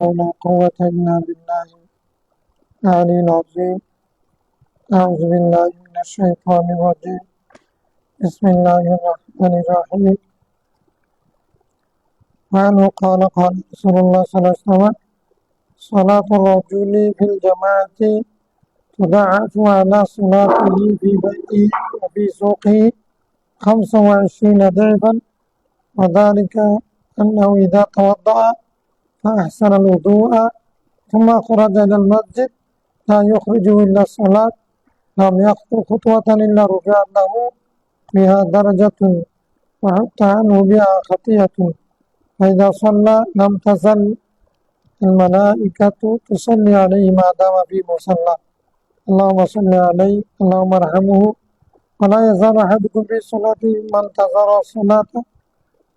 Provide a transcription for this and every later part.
ولا قوة إلا بالله العلي العظيم. أعوذ بالله من الشيطان الرجيم. بسم الله الرحمن الرحيم. وعنه قال رسول الله صلى الله عليه وسلم: صلاة الرجل في الجماعة تضاعف على صلاته في بيته وفي سوقه 25 ضعفا، وذلك أنه إذا توضأ فأحسن الوضوء ثم خرج إلى المسجد لا يخرجه إلا الصلاة لم يخطو خطوة إلا رفعت له بها درجة وحط عنه بها خطيئة، فإذا صلى لم تزل الملائكة تصلي عليه ما دام في مصلى. اللهم صل عليه اللهم ارحمه ولا يزال أحدكم في صلاته من انتظر الصلاة.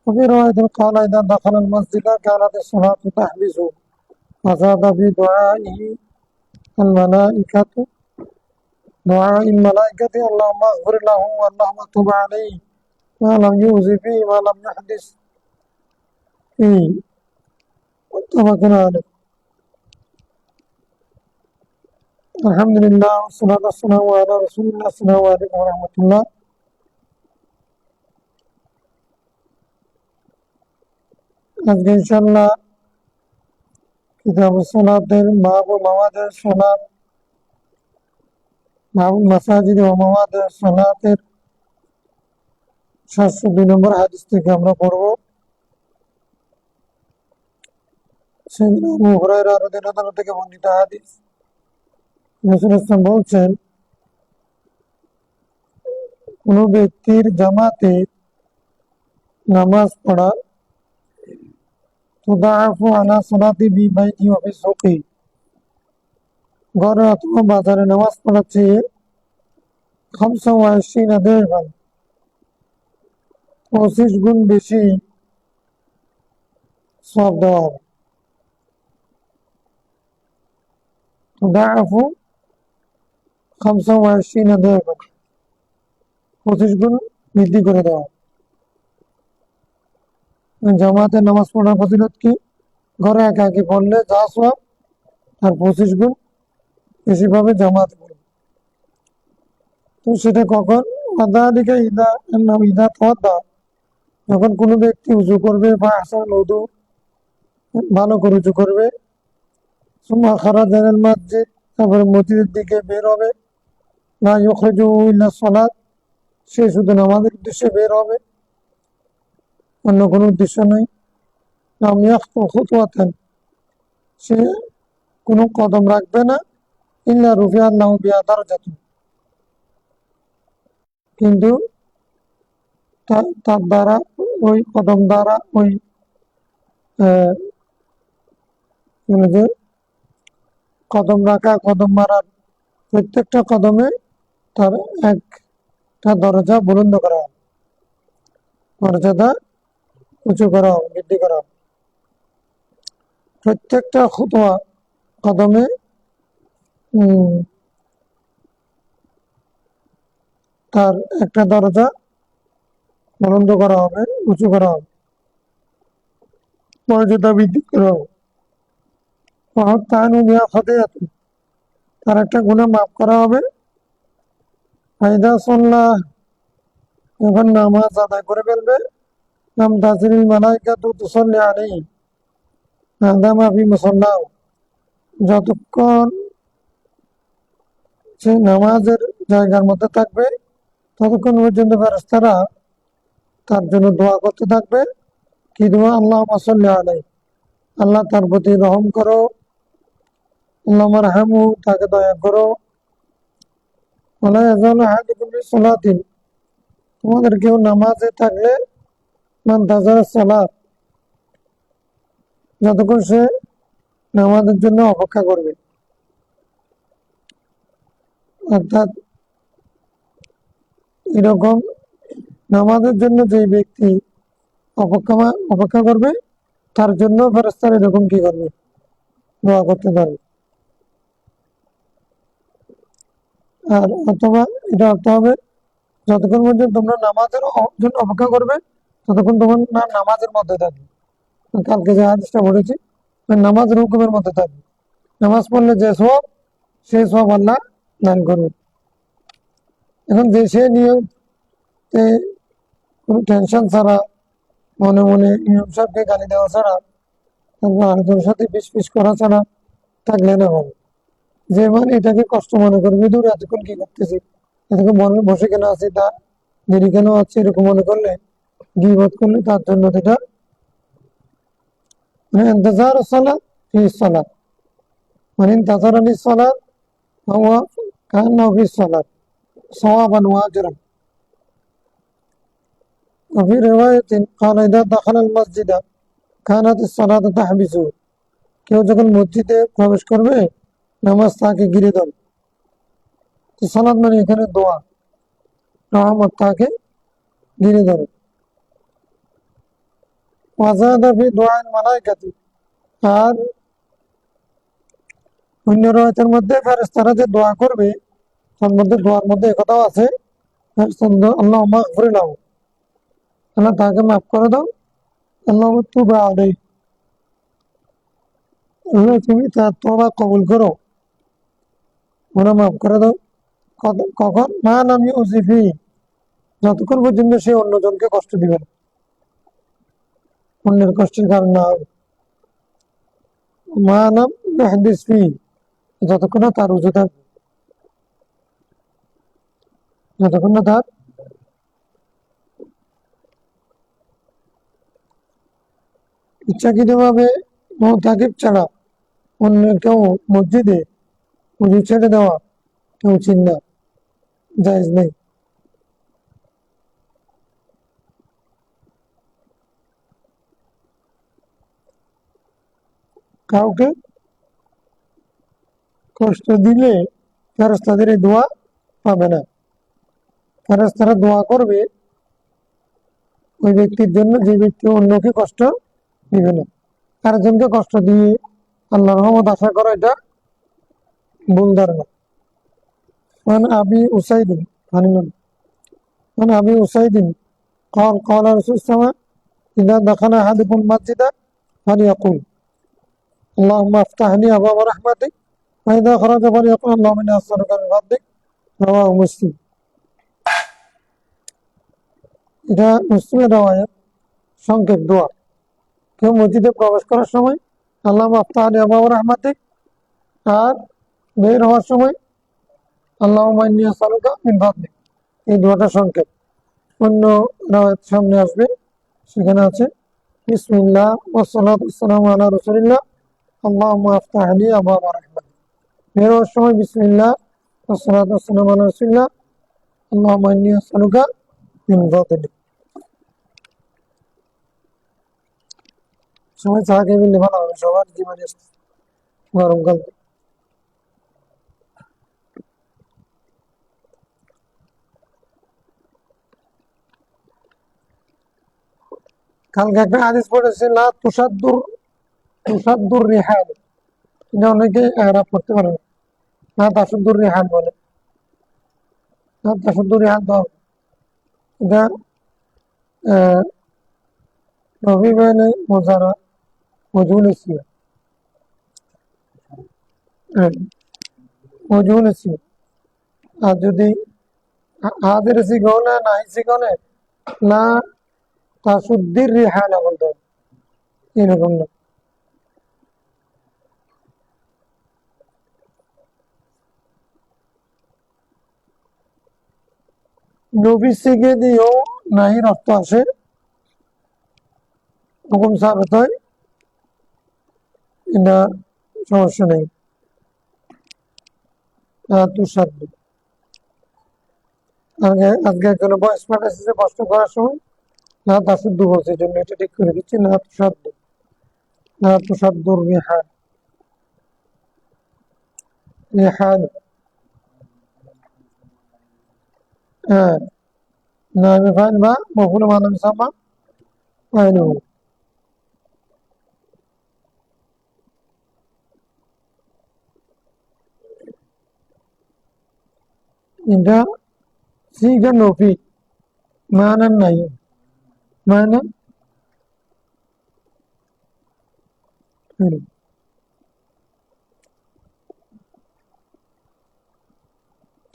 وفي رواية قال: إذا دخل المسجد كانت الصلاة تحبسه. وزاد في دعائه الملائكة دعاء الملائكة: اللهم اغفر له اللهم تب عليه ما لم يؤذي فيه ما لم يحدث فيه. متفق عليه. الحمد لله والصلاة والسلام على رسول الله. السلام عليكم ورحمة الله. আজকে ইনশাআল্লাহ কিতাব সালাতের বাবু মাওয়াদের সালাত, বাবু মাসাজিদ ও মাওয়াদের সালাতের 702 নম্বর হাদিস থেকে আমরা পড়ব। সাইয়েদনা আবু হুরায়রা রাদিয়াল্লাহু আনহু থেকে বর্ণিত হাদিস। রাসূল সাল্লাল্লাহু বলছেন, কোন ব্যক্তির জামাতে নামাজ পড়া তুদাআফু আলা সালাতি বি বাইতি ওয়া ফি সুকি, ঘরে অথবা বাজারে নামাজ পড়ার চেয়ে 25 ضعفا 25 গুণ বেশি সওয়াব দেওয়া হবে। তুদাআফু 25 ضعفا 25 গুণ বৃদ্ধি করে দেওয়া। জামাতে নামাজ পড়ার ফজিলত কি? ঘরে একা একি পড়লে যা সওয়াব আর 25 গুণ বেশি পাবে জামাতে পড়লে। তো সেটা কখন? ওয়াদালিকা ইদা তাওয়াদ্দা, যখন কোনো ব্যক্তি উযু করবে, বা আহসানুল উযু, ভালো করে উযু করবে, সুম্মা খারাজা ইলাল মসজিদ, তারপরে মসজিদের দিকে বের হবে, লা ইউখরিজুহু ইল্লা সালাত, সে শুধু নামাজের উদ্দেশ্যে বের হবে, অন্য কোনো উদ্দেশ্য নেই। লাম ইয়াখতু খুতওয়াতান, সে কোনো কদম রাখবে না, ইল্লা রুফিআত লাহু বিহা দারাজাতুন, কিন্তু তার দ্বারা, ওই কদম দ্বারা, ওই যে কদম রাখা, কদম মারার প্রত্যেকটা কদমে তার একটা দরজা বুলন্দ করা হবে, মর্যাদা উঁচু করা হবে, বৃদ্ধি করা হবে। প্রত্যেকটা খুতওয়া, কদমে তার একটা দরজা বুলন্দ করা হবে, উঁচু করা হবে, মর্যাদা বৃদ্ধি করা হবে। তার একটা গুনাহ মাফ করা হবে। ফাইদা সাল্লাহ, যখন নামাজ আদায় করে ফেলবে, লাম তাজিলিল মালাইকাতু তুসাল্লি আলাইহি মা দামা ফি মুসাল্লাহু, যতক্ষণ সে নামাজের জায়গার মধ্যে থাকবে ততক্ষণ পর্যন্ত ফেরেশতারা তার জন্য দোয়া করতে থাকবে। কি দোয়া? আল্লাহুম্মা সাল্লি আলাইহি, আল্লাহ তার প্রতি রহম করো, আল্লাহুম্মা আরহামহু, তাকে দয়া করো। ওয়ালা ইয়াজালু আহাদুকুম ফি সালাতিন, তোমাদের কেউ নামাজে থাকলে, মান তাজারা সালাত, যতক্ষণ সে নামাজের জন্য অপেক্ষা করবে। অর্থাৎ এরকম নামাজের জন্য যে ব্যক্তি অপেক্ষা করবে, তার জন্য ফেরেশতারা এরকম কি করবে? দোয়া করতে পারবে। আর অথবা এটা অর্থ হবে, যতক্ষণ পর্যন্ত তোমরা নামাজের জন্য অপেক্ষা করবে ততক্ষণ তোমার নামাজের মধ্যে থাকবে। কালকে যে হাদিসটা পড়েছি, নামাজের হুকুমের মধ্যে থাকবে। নামাজ পড়লে যে সব, সেই সব আল্লাহ দান করবে। এখন যে সে নিয়তে কোনো টেনশন ছাড়া, মনে মনে ইমাম সাহেবকে গালি দেওয়া ছাড়া, তারপর আরেকজনের সাথে পিস করা ছাড়া থাকলে না হবে। যে মানে এটাকে কষ্ট মনে করবে, দূরে এতক্ষণ কি করতেছি, এতক্ষণ মনে বসে কেন আছি, তা দেরি কেন আছে, এরকম মনে করলে, গীবত করলে তার জন্য এটা মানে ইন্তজার সালাত ফি সালাত, মানে ইন্তজার আলি সালাত হুয়া কান্নাহু ফি সালাত সাওয়াবান ওয়া আজরান। وفي رواية قال إذا دخل المسجد كانت الصلاة تحبسه। কেউ যখন মসজিদে প্রবেশ করবে, নামাজ তাকে ঘিরে ধরে। তো সালাত মানে এখানে দোয়া, রহমত তাকে ঘিরে ধরে। ওয়াজাদা ফি দুআইল মালাইকাতি, আর অন্য রওয়ায়াতের মধ্যে ফেরেশতারা যে দোয়া করবে, তার মধ্যে দোয়ার মধ্যে একথাও আছে, ফেরেশতারা আল্লাহ মাগফির লাহু, আল্লাহ তাকে মাফ করে দাও, আল্লাহ তুব আলাইহি, আল্লাহ তুমি তার তওবা কবুল করো, গুনাহ মাফ করে দাও। কখন? মা লাম ইউযিফি, যতক্ষণ পর্যন্ত সে অন্যজনকে কষ্ট দিবে না, অন্যের কষ্টের কারণ না হবে। মা লাম ইউহদিস ফি, যতক্ষণ না তার উজু থাকবে, যতক্ষণ না তার ইচ্ছাকৃতভাবে মুতাকিব ছাড়া অন্য কেউ মসজিদে উজু ছেড়ে দেওয়া কেউ উচিত না, জায়েজ নেই। কাউকে কষ্ট দিলে ফেরেশতাদের এই দোয়া পাবে না। ফেরেশতারা দোয়া করবে ওই ব্যক্তির জন্য যে ব্যক্তি অন্যকে কষ্ট দিবে না। আরেকজনকে কষ্ট দিয়ে আল্লাহর রহমত আশা করা এটা ভুল ধারণা। عن أبي أسيد عن أبي أسيد قال قال رسول الله صلى الله عليه وسلم إذا دخل أحدكم المسجد فليقول اللهم افتح لي أبواب رحمتك وإذا خرج فليقول اللهم إني أسألك من فضلك رواه مسلم। এটা মুসলিমের রওয়ায়াত, সংক্ষেপ দোয়া। কেউ মসজিদে প্রবেশ করার সময় আল্লাহুম্মা আফতাহ লি আবওয়াব রাহমাতিক, আর বের হওয়ার সময় আল্লাহুম্মা ইন্নী আসআলুকা মিন ফাদলিক, এই দোয়াটা সংক্ষেপ। অন্য রওয়ায়াত সামনে আসবে, সেখানে আছে বিসমিল্লাহ ওয়াসসালাতু ওয়াসসালামু আলা রাসূলিল্লাহ আল্লাহুম্মা আফতাহ লি আবওয়াব রাহমাতিক। বের হওয়ার সময় বিসমিল্লাহ ওয়াসসালাতু ওয়াসসালামু আলা রাসূলিল্লাহ আল্লাহুম্মা ইন্নী আসআলুকা মিন ফাদলিক। সবাই চা খেয়ে ফেললে ভালো হবে, সবার জীবনে গরমকাল। কালকে একটা হাদিস পড়েছে লা তুসাদ্দুর রিহাল, এটা অনেকে এরাব করতে পারে না, লা তাসুদ্দুর রিহাল বলে, লা তাসুদ্দুর রিহাল তো এটা রবি বাইনে মোজারা মজুল ছিল, মজুল ছিল। আর যদি হাদের সিগনে নাই সিগনে লা তাসুদ্দির রিহাল বলতে হবে, এরকম না। নবী সিগে দিয়েও নাই রক্ত আসে, হুকুম সাবেত হয়, এটা সমস্যা নেই। তুষাদ্দু আজকে একজনের বয়স পাঠাচ্ছে প্রশ্ন করার সময় না তাসুদ্দু বলছে, এই জন্য এটা ঠিক করে দিচ্ছি, না তুষাদ্দু, না তুষাদ্দুর রিহাল, রিহাল। হ্যাঁ, নাইবে ফাইল বা মফুল মানাম সামা ফাইলুহু। এটা সিগা নফি, মানান নাই, মানা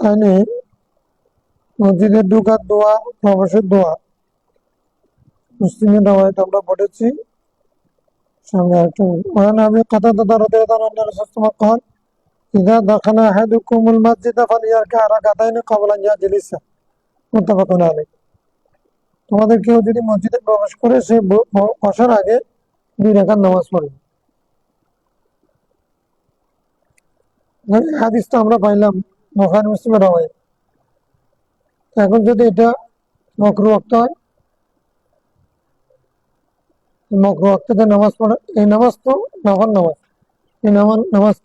তাহলে মসজিদে ঢোকার দোয়া, প্রবেশের দোয়া মুসলিমের রাওয়ায়াত আমরা পড়েছি। সামনে আরেকটা ওয়ান আবি কাতাদা রাদিয়াল্লাহু আনহু রাসূলুল্লাহ قال إذا دخل أحدكم المسجد فليركع ركعتين قبل أن يجلس متفق عليه। তোমাদের কেউ যদি মসজিদে প্রবেশ করে সে বসার আগে 2 রাকাত নামাজ পড়বে। হাদিসটা আমরা পাইলাম বুখারী মুসলিমের রাওয়ায়াত। এখন যদি এটা মাকরুহ ওয়াক্ত হয়, মাকরুহ ওয়াক্তে নামাজ পড়া, এই নামাজ তো নফল নামাজ, এই নামাজ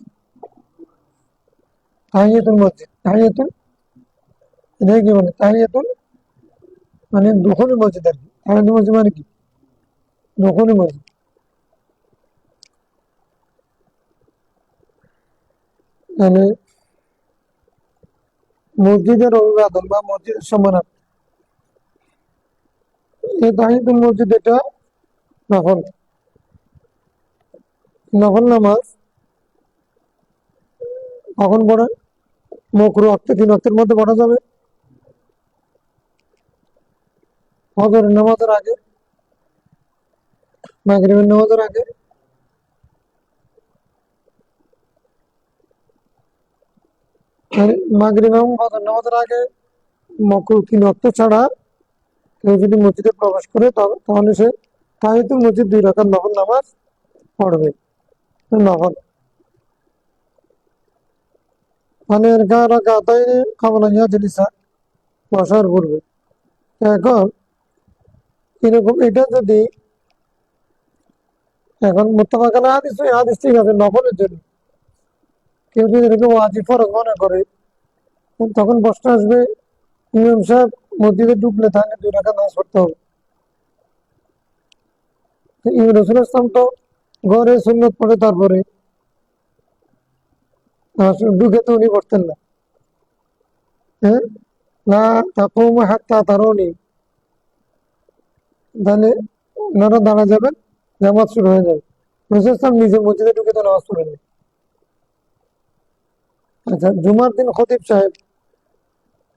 তাহিয়াতুল মসজিদ, তাহিয়াতুল, এটা কি বলে তাহিয়াতুল মানে দুখুল মসজিদ আর কি। তাহিয়াতুল মসজিদ মানে কি? দুখুল মসজিদ। মানে মসজিদের অভিবাদন বা মসজিদের সম্মানার্থে। এই তাহিয়াতুল মসজিদ এটা নফল, নফল নামাজ কখন পড়ে? মাকরুহ ওয়াক্তে 3 ওয়াক্তের মধ্যে পড়া যাবে। ফজরের নামাজের আগে, মাগরিবের নামাজের আগে, মাগরিব এবং ফজর নামাজের আগে মাকরুহ 3 ওয়াক্ত ছাড়া কেউ যদি মসজিদে প্রবেশ করে তাহলে সে তাহিয়াতুল মসজিদ 2 রাকাত নফল নামাজ পড়বে। নফল মানে রাকাতাইনি ক্বাবলা আন ইয়াজলিসা, বসার পূর্বে। এখন এরকম এটা যদি এখন মুত্তাফাক আলাইহি হাদিস, এই হাদিস ঠিক আছে নফলের জন্য। কেউ যদি এরকম ওয়াজিব ফরজ মনে করে তখন প্রশ্ন আসবে ইমাম সাহেব মসজিদে ঢুকলে তাহলে 2 রাকাত নামাজ পড়তে হবে। রাসূলুল্লাহ সাল্লাল্লাহু আলাইহি ওয়াসাল্লাম তো ঘরে সুন্নত পড়ে তারপরে ঢুকে তো উনি পড়তেন না। হ্যাঁ, লা তাকুমু হাত্তা তারাউনি, তাহলে ওনারা দাঁড়া যাবেন, জামাত শুরু হয়ে যাবে। রাসূলুল্লাহ সাল্লাল্লাহু আলাইহি ওয়াসাল্লাম নিজে মসজিদে ঢুকে তো নামাজ পড়েননি। আচ্ছা, জুমার দিন খতিব সাহেব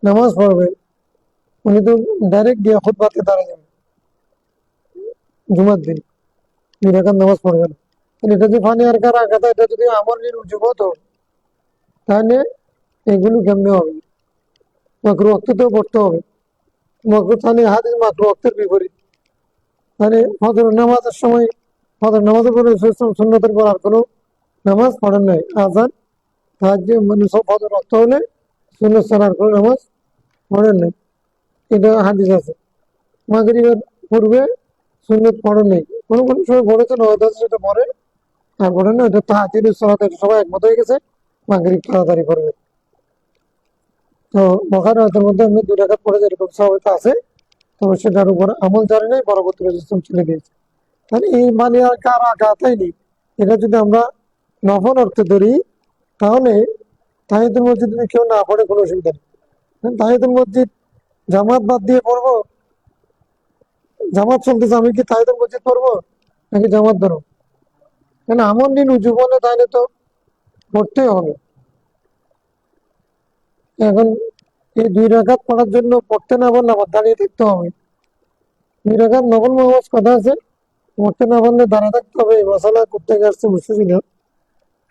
নামাজ পড়বে, উনি তো ডাইরেক্ট গিয়ে খুতবাতে দাঁড়া যাবেন। জুমার দিন 2 রাকাত নামাজ পড়বেন। এটা যে ফানি আর কার আঘাত, এটা যদি আমল নিয়ে উজুব হতো তাহলে এগুলো কেমনে হবে? মাকরুহ ওয়াক্তেও পড়তে হবে। মাকরুহ তাহলে হাদিস মাকরুহ ওয়াক্তের বিপরীত। মানে ফজর নামাজের সময়, ফজর নামাজের পরে সুন্নতের পর আর কোনো নামাজ পড়েন নাই। আজান, তাহাজ্জুদ মানে সব ফজর ওয়াক্ত হলে সুন্নত ছাড়া আর কোনো নামাজ পড়েন নাই, এটা হাদিস আছে। মাগরিবের পূর্বে সুন্নত পড়েন নাই, কোনো কোনো সময় পড়েছেন, হয়তো সেটা পড়ে আর পড়েন না, এটা তাহাজ্জুদের সালাত, এটা সবাই একমত হয়ে গেছে মাগরিব তাড়াতাড়ি পড়বে। তো বুখারী হাদিসের মধ্যে এমনি 2 রাকাত পড়ে যেরকম সওয়াব আছে, তবে সেটার উপর আমল জারি নেই, পরবর্তী সিস্টেম চলে গিয়েছে। তাহলে এই মানে আর কার আঘাতই নেই। এটা যদি আমরা নফল অর্থে ধরি তাহলে তাহিয়াতুল মসজিদ যদি কেউ না পড়ে কোনো অসুবিধা নেই। তাহিয়াতুল মসজিদ জামাত বাদ দিয়ে পড়বো, জামাত চলতেছে, আমি কি তাহিয়াতুল মসজিদ পড়বো নাকি জামাত ধরো? কেন আমল নিন উজুব হলে তাহলে তো পড়তেই হবে। এখন এই 2 রাকাত পড়ার জন্য পড়তে না পারলে আবার দাঁড়িয়ে থাকতে হবে। 2 রাকাত নফল নামাজ কথা আছে, পড়তে না পারলে দাঁড়া থাকতে হবে। এই মশালা করতে আসছে বুঝতেছি না।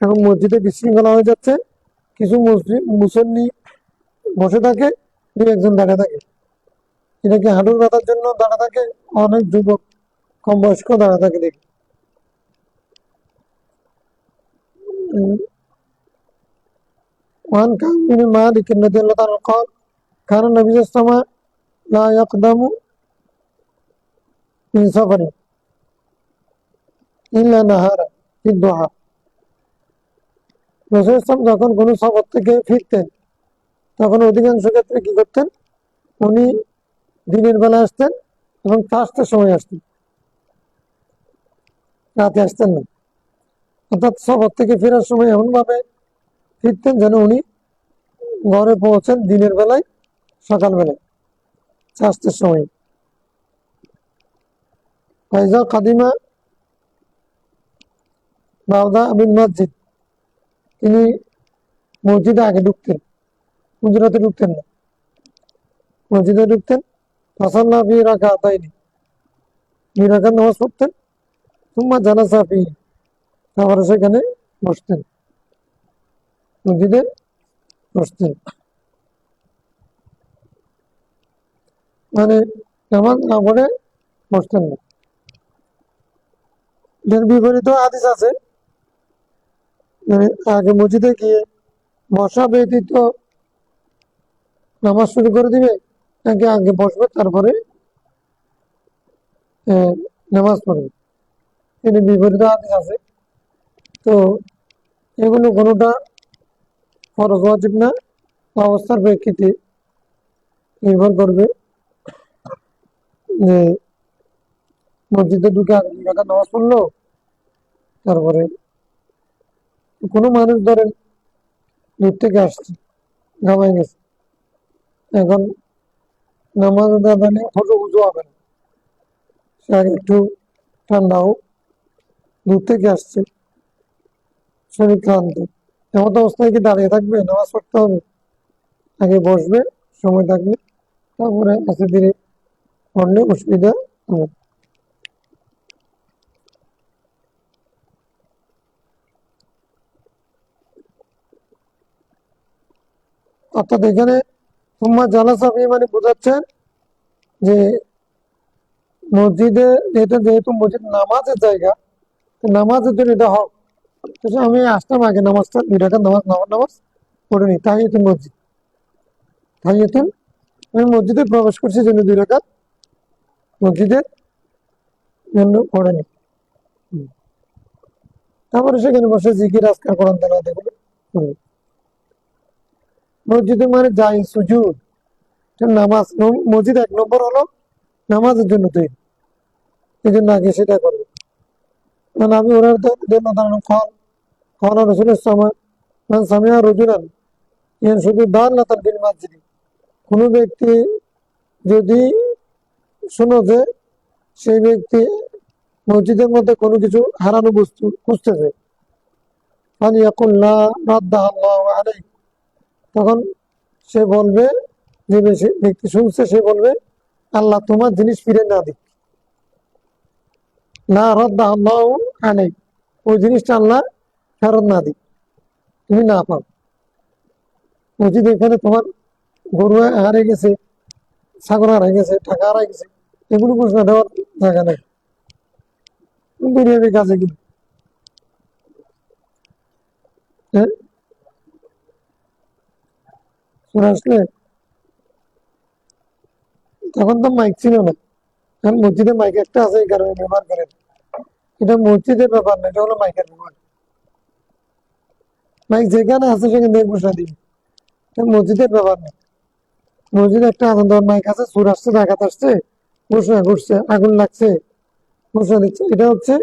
এখন মসজিদে বিশৃঙ্খলা হয়ে যাচ্ছে, কিছু মুসল্লি বসে থাকে, 2-1 জন দাঁড়িয়ে থাকে। এটা কি হাঁটুর ব্যথার জন্য দাঁড়া থাকে? অনেক যুবক কম বয়স্ক দাঁড়া থাকে দেখি। وعن كعب بن مالك رضي الله عنه قال كان النبي صلى الله عليه وسلم لا يقدم من سفر إلا نهارا في الضحى। রাসূল সাল্লাল্লাহু আলাইহি ওয়াসাল্লাম যখন কোনো সফর থেকে ফিরতেন তখন অধিকাংশ ক্ষেত্রে কি করতেন, উনি দিনের বেলা আসতেন এবং 5টার সময় আসতেন, রাতে আসতেন না। অর্থাৎ সফর থেকে ফেরার সময় এমন ভাবে ফিরতেন যেন উনি ঘরে পৌঁছেন দিনের বেলায়, সকালবেলায় 4টার সময়। ফাইজা কাদিমা বাউদা বিন মসজিদ, তিনি মসজিদে আগে ঢুকতেন। হুজরাতে ঢুকতেন না, মসজিদে ঢুকতেন, ফাসাল্লা ফি রাকাতাইনি, 2 রাকাত নামাজ পড়তেন, সুম্মা জালাসা ফি, তারপরে সেখানে বসতেন, মসজিদে বসতেন, মানে নামাজ না পড়ে বসতেন না। এর বিপরীত হাদিস আছে, আগে মসজিদে গিয়ে বসা ব্যতীত নামাজ শুরু করে দিবে, নাকি আগে বসবে তারপরে নামাজ পড়বে, এর বিপরীত হাদিস আছে। তো এগুলো কোনোটা ফরজ ওয়াজিব না, অবস্থার প্রেক্ষিতে নির্ভর করবে যে মসজিদে ঢুকে আগে 2 রাকাত নামাজ পড়লো, তারপরে কোনো মানুষ ধরেন দূর থেকে আসছে, ঘামাই গেছে, এখন নামাজ আদানে উজু হবে না, সে আগে একটু ঠান্ডা হোক, দূর থেকে আসছে, শরীর ক্লান্ত, এমন অবস্থায় কি দাঁড়িয়ে থাকবে? নামাজ পড়তে হবে, আগে বসবে, সময় থাকবে, তারপরে আস্তে ধীরে পড়লে অসুবিধা হবে। অর্থাৎ এখানে সুম্মা জালাসা ফি মানে বোঝাচ্ছে যে মসজিদে, এটা যেহেতু মসজিদ নামাজের জায়গা, নামাজের জন্য এটা হক, আমি আসতাম আগে নামাজটা 2 রাকাত নামাজ পড়ে নি, তাহিয়াতুল মসজিদ, তাহিয়াতুল, আমি মসজিদে প্রবেশ করছি জন্য 2 রাকাত মসজিদের জন্য পড়ে নি, তারপরে সেখানে বসে জিকির আজকার কোরআন তেলাওয়াত এগুলো করবে। মসজিদে মানে যাই সুজুদ, নামাজ, মসজিদ 1 নম্বর হলো নামাজের জন্য তৈরি, এই জন্য আগে সেটা করবে। কারণ আমি ওনার জন্য দাঁড়ানো খাওয়ানো রসুলের সময় সামিয়া রজুলান শুধু দাল্লাতান ফিল মসজিদ, কোনো ব্যক্তি যদি শোনো যে সেই ব্যক্তি মসজিদের মধ্যে কোনো কিছু হারানো বস্তু খুঁজতেছে, তখন সে বলবে, যে ব্যক্তি শুনছে সে বলবে, আল্লাহ তোমার জিনিস ফিরে না দিক, না রদ্দাহ আল্লাহ আলাই, ওই জিনিসটা আল্লাহ ফেরত না দিক, তুমি না পাও। মসজিদ এখানে তোমার গরু হারিয়ে গেছে, ছাগল হারিয়ে গেছে, টাকা হারিয়ে গেছে, এগুলো ঘোষণা দেওয়ার জায়গা নেই, দুনিয়াবি কাজে কিন্তু। হ্যাঁ, শুনে আসলে তখন তো মাইক ছিল না, এখন মসজিদে মাইক একটা আছে, এই কারণে ব্যবহার করেন। এটা মসজিদের ব্যাপার না, এটা হলো মাইকের ব্যাপার। মাইক যেখানে আছে সেখানে দিয়ে ঘোষণা দিবে, এটা মসজিদের ব্যাপার না। মসজিদে একটা আনন্দ মাইক আছে, সুর আসছে, ডাকাত আসছে, ঘোষণা ঘুরছে, আগুন লাগছে, ঘোষণা দিচ্ছে, এটা হচ্ছে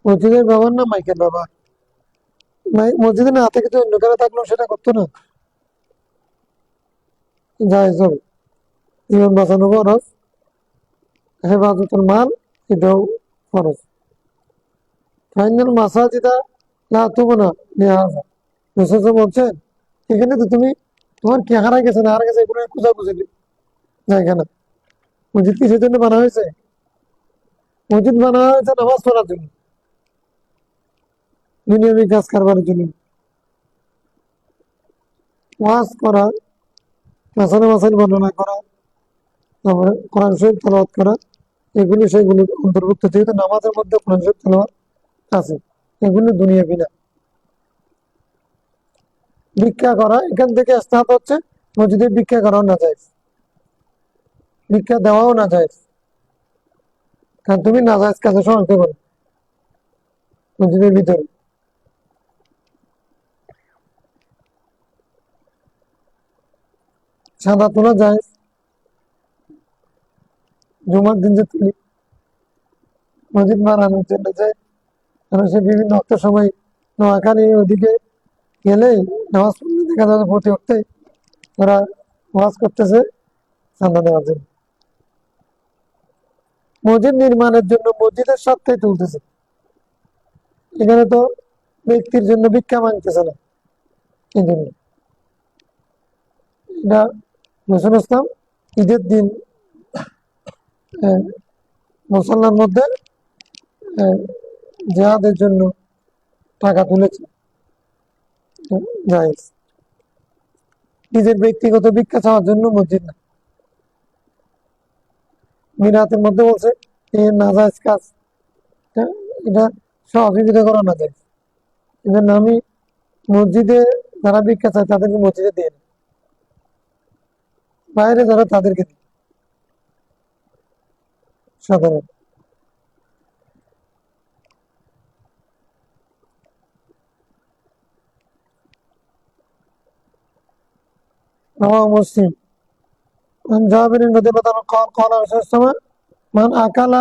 মসজিদের ব্যবহার না মাইকের ব্যবহার। মসজিদে না থেকে তো অন্য কারো থাকলেও সেটা করতো না, জায়েজ হবে। জীবন বাঁচানো খরচ, হেফাজতুল মাল এটাও খরচ। ফাইনাল মাসাজিদা লা তুবনা লিহাযা, রাসূল বলছেন এখানে তো তুমি তোমার কি হারাই গেছে না হারা গেছে এগুলো খোঁজাখুঁজি জায়গা না। মসজিদ কিসের জন্য বানা হয়েছে? মসজিদ বানা হয়েছে নামাজ পড়ার জন্য, দুনিয়াবি কাজ কারবারের জন্য, ওয়াজ করা, মাসালে মাসাইল বর্ণনা করা, তারপরে কোরআন শরীফ তেলাওয়াত করা, এগুলি সেগুলি অন্তর্ভুক্ত, যেহেতু নামাজের মধ্যে কোরআন শরীফ তেলাওয়াত আছে, এগুলো দুনিয়াবি না। ভিক্ষা করা, এখান থেকে স্টার্ট হচ্ছে, মসজিদে ভিক্ষা করাও না যায়, ভিক্ষা দেওয়াও না যায়, কারণ তুমি না যায় কাজে সহায়তা করো মসজিদের ভিতরে। সাদা তোলা যায়, জুমার দিন যে তুলি মসজিদ বানানোর জন্য যায়, কারণ সে বিভিন্ন অক্ত সময় নোয়াখালী ওদিকে গেলেই নামাজ পড়লে দেখা যাবে প্রতি অক্টে ওরা নামাজ করতেছে চাঁদা দেওয়ার জন্য। মসজিদ নির্মাণের জন্য মসজিদের স্বার্থে তুলতেছে, এখানে তো ব্যক্তির জন্য ভিক্ষা মাংতেছে না, এই জন্য এটা রসুল ইসলাম ঈদের দিন মুসলমানের মধ্যে জিহাদের জন্য টাকা তুলেছে, জায়েজ। নিজের ব্যক্তিগত ভিক্ষা চাওয়ার জন্য মসজিদ না। মিরাতের মধ্যে বলছে এই নাজায়েজ কাজ, এটা সহযোগিতা করা না যায়। এজন্য আমি মসজিদে যারা ভিক্ষা চায় তাদেরকে মসজিদে দিয়ে না, বাইরে যারা তাদেরকে দিই সাধারণ। رواه مسلم عن جابر رضي الله عنه قال قال رسول الله صلى الله عليه وسلم من أكل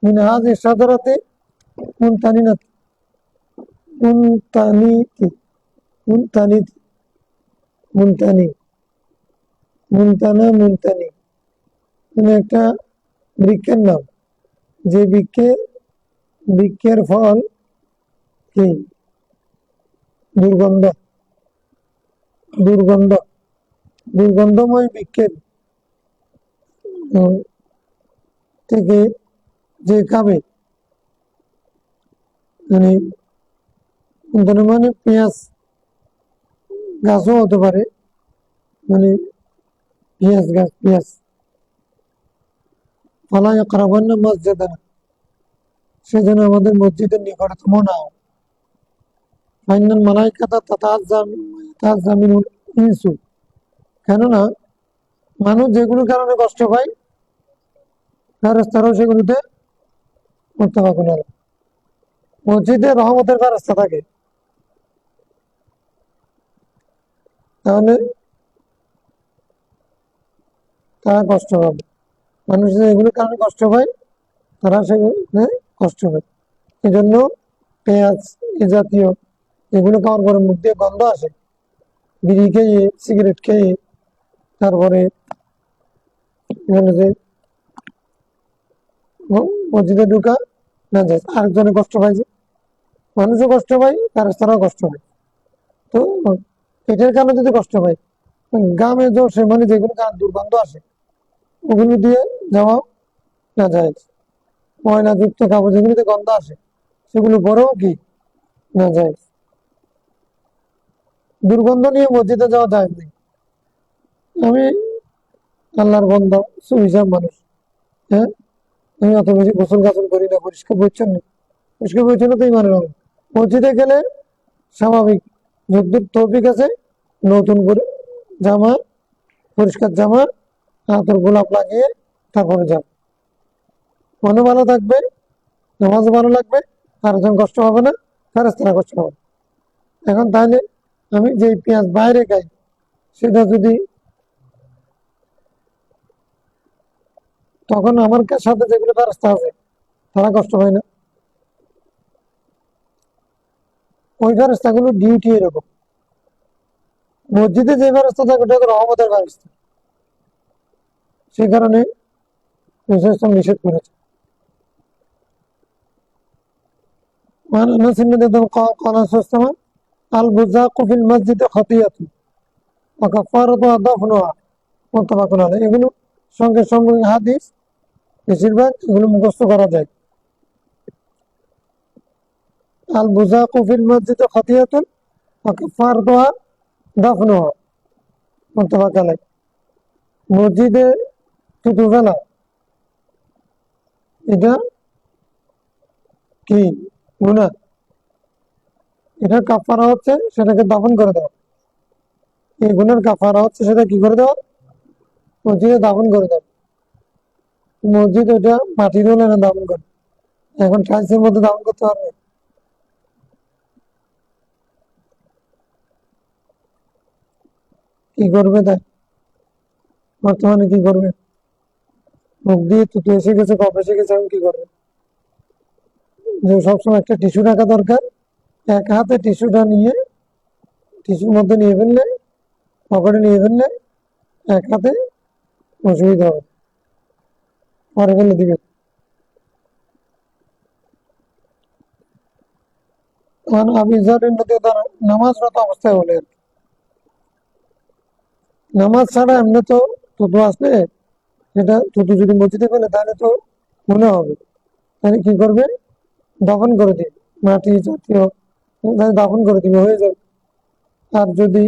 من هذه الشجرة منتنة منتنيت منتنيت منتني মুনতানা মুনতানি, মানে একটা বৃক্ষের নাম, যে বৃক্ষের ফল কি দুর্গন্ধ, দুর্গন্ধ দুর্গন্ধময় বৃক্ষের থেকে যে খাবে, মানে মানে পেঁয়াজ গাছও হতে পারে, মানে পেঁয়াজ গাছ, পেঁয়াজ ফালা ইয়াকরাবান্না মসজিদানা, সেজন্য আমাদের মসজিদের নিকটতম না হয়। ফাইনাল মালাইকাতা তাতাআজ্জা মিনহুল ইনসু, কেননা মানুষ যেগুলো কারণে কষ্ট পায় ফেরেশতারাও সেগুলোতে মুত্তাফাকুন আলাইহ। মসজিদে রহমতের ফেরেশতা থাকে, তাহলে তারা কষ্ট পাবে। মানুষ যেগুলো কারণে কষ্ট পায় তারা সেগুলো কষ্ট পায়। এই জন্য পেঁয়াজ এ জাতীয় যেগুলো খাওয়ার পরে মুখ দিয়ে গন্ধ আসে, বিড়ি খেয়ে সিগারেট খেয়ে, তারপরে যে মসজিদে ঢুকা না যায়, আরেকজনে কষ্ট পাইছে, মানুষও কষ্ট পায়, ফেরেশতারাও কষ্ট পায়। তো পেটের কারণে যদি কষ্ট পায়, গামে জোশে মানে যেগুলো দুর্গন্ধ আসে ওগুলো দিয়ে যাওয়া না যায়। ময়লাযুক্ত কাপড় যেগুলোতে গন্ধ আসে সেগুলো পরেও কি না যায়। দুর্গন্ধ নিয়ে মসজিদে যাওয়া যায় না। আমি আল্লাহর বান্দা, সুবিচার মানুষ, হ্যাঁ, আমি অত বেশি গোসল গাছল করি না, পরিষ্কার পরিচ্ছন্ন, পরিষ্কার পরিচ্ছন্নতাই মানে না। মসজিদে গেলে স্বাভাবিক যদ্দূর তৌফিক আছে নতুন করে জামা, পরিষ্কার জামা, হাতের গোলাপ লাগিয়ে তারপরে যাব, মনে ভালো থাকবে, নামাজ ভালো লাগবে, আরেকজন কষ্ট হবে না, ফেরেশতারা কষ্ট হবে। এখন তাহলে আমি যে পেঁয়াজ বাইরে খাই সেটা যদি তখন আমার সাথে যেগুলো ফেরেশতা আছে তারা কষ্ট পায় না। ওই ফেরেশতাগুলো ডিউটি এরকম। মসজিদে যে ফেরেশতা থাকে ওটা রহমতের ফেরেশতা, সে কারণে নিষেধ করেছে। وعن انس بن مالك قال قال صلى الله عليه وسلم البزاق في المسجد خطيئة وكفارتها دفنها متفق عليه। এগুলো সঙ্গে সঙ্গে হাদিস, বেশিরভাগ এগুলো মুখস্থ করা যায়। আল বুজাকু ফিল মসজিদে খাতিয়াতুন ওয়া কাফারতুহা দাফনুহা মুত্তাফাক আলাইহ। মসজিদে থুতু ফেলা এটা কি গুনাহ, এটা কাফারা হচ্ছে সেটাকে দাফন করে দেওয়া। এই গুনার কাফারা হচ্ছে সেটা কি করে দেওয়া, মসজিদে দাফন করে দেওয়া। মসজিদ ওটা মাটির হলে না দাফন করে, এখন টাইলসের মধ্যে দাফন করতে পারবে? কি করবে তাই বর্তমানে কি করবে? মুখ দিয়ে থুতু এসে গেছে, কফ এসে গেছে, এখন কি করবে? যে সবসময় একটা টিস্যু রাখা দরকার, এক হাতে টিস্যুটা নিয়ে টিস্যুর মধ্যে নিয়ে ফেললে, পকেটে নিয়ে ফেললে এক হাতে অসুবিধা হবে, পরে ফেলে দিবে। আবু যার নদী দ্বারা নামাজরত অবস্থায় হলেন নামাজ ছাড়া এমনি তো থুতু আসলে সেটা থুতু যদি মসজিদে ফেলে তাহলে তো মনে হবে, তাহলে কি করবে, দফন করে দিবে, মাটি জাতীয় তাহলে দফন করে দিবে, হয়ে যাবে। আর যদি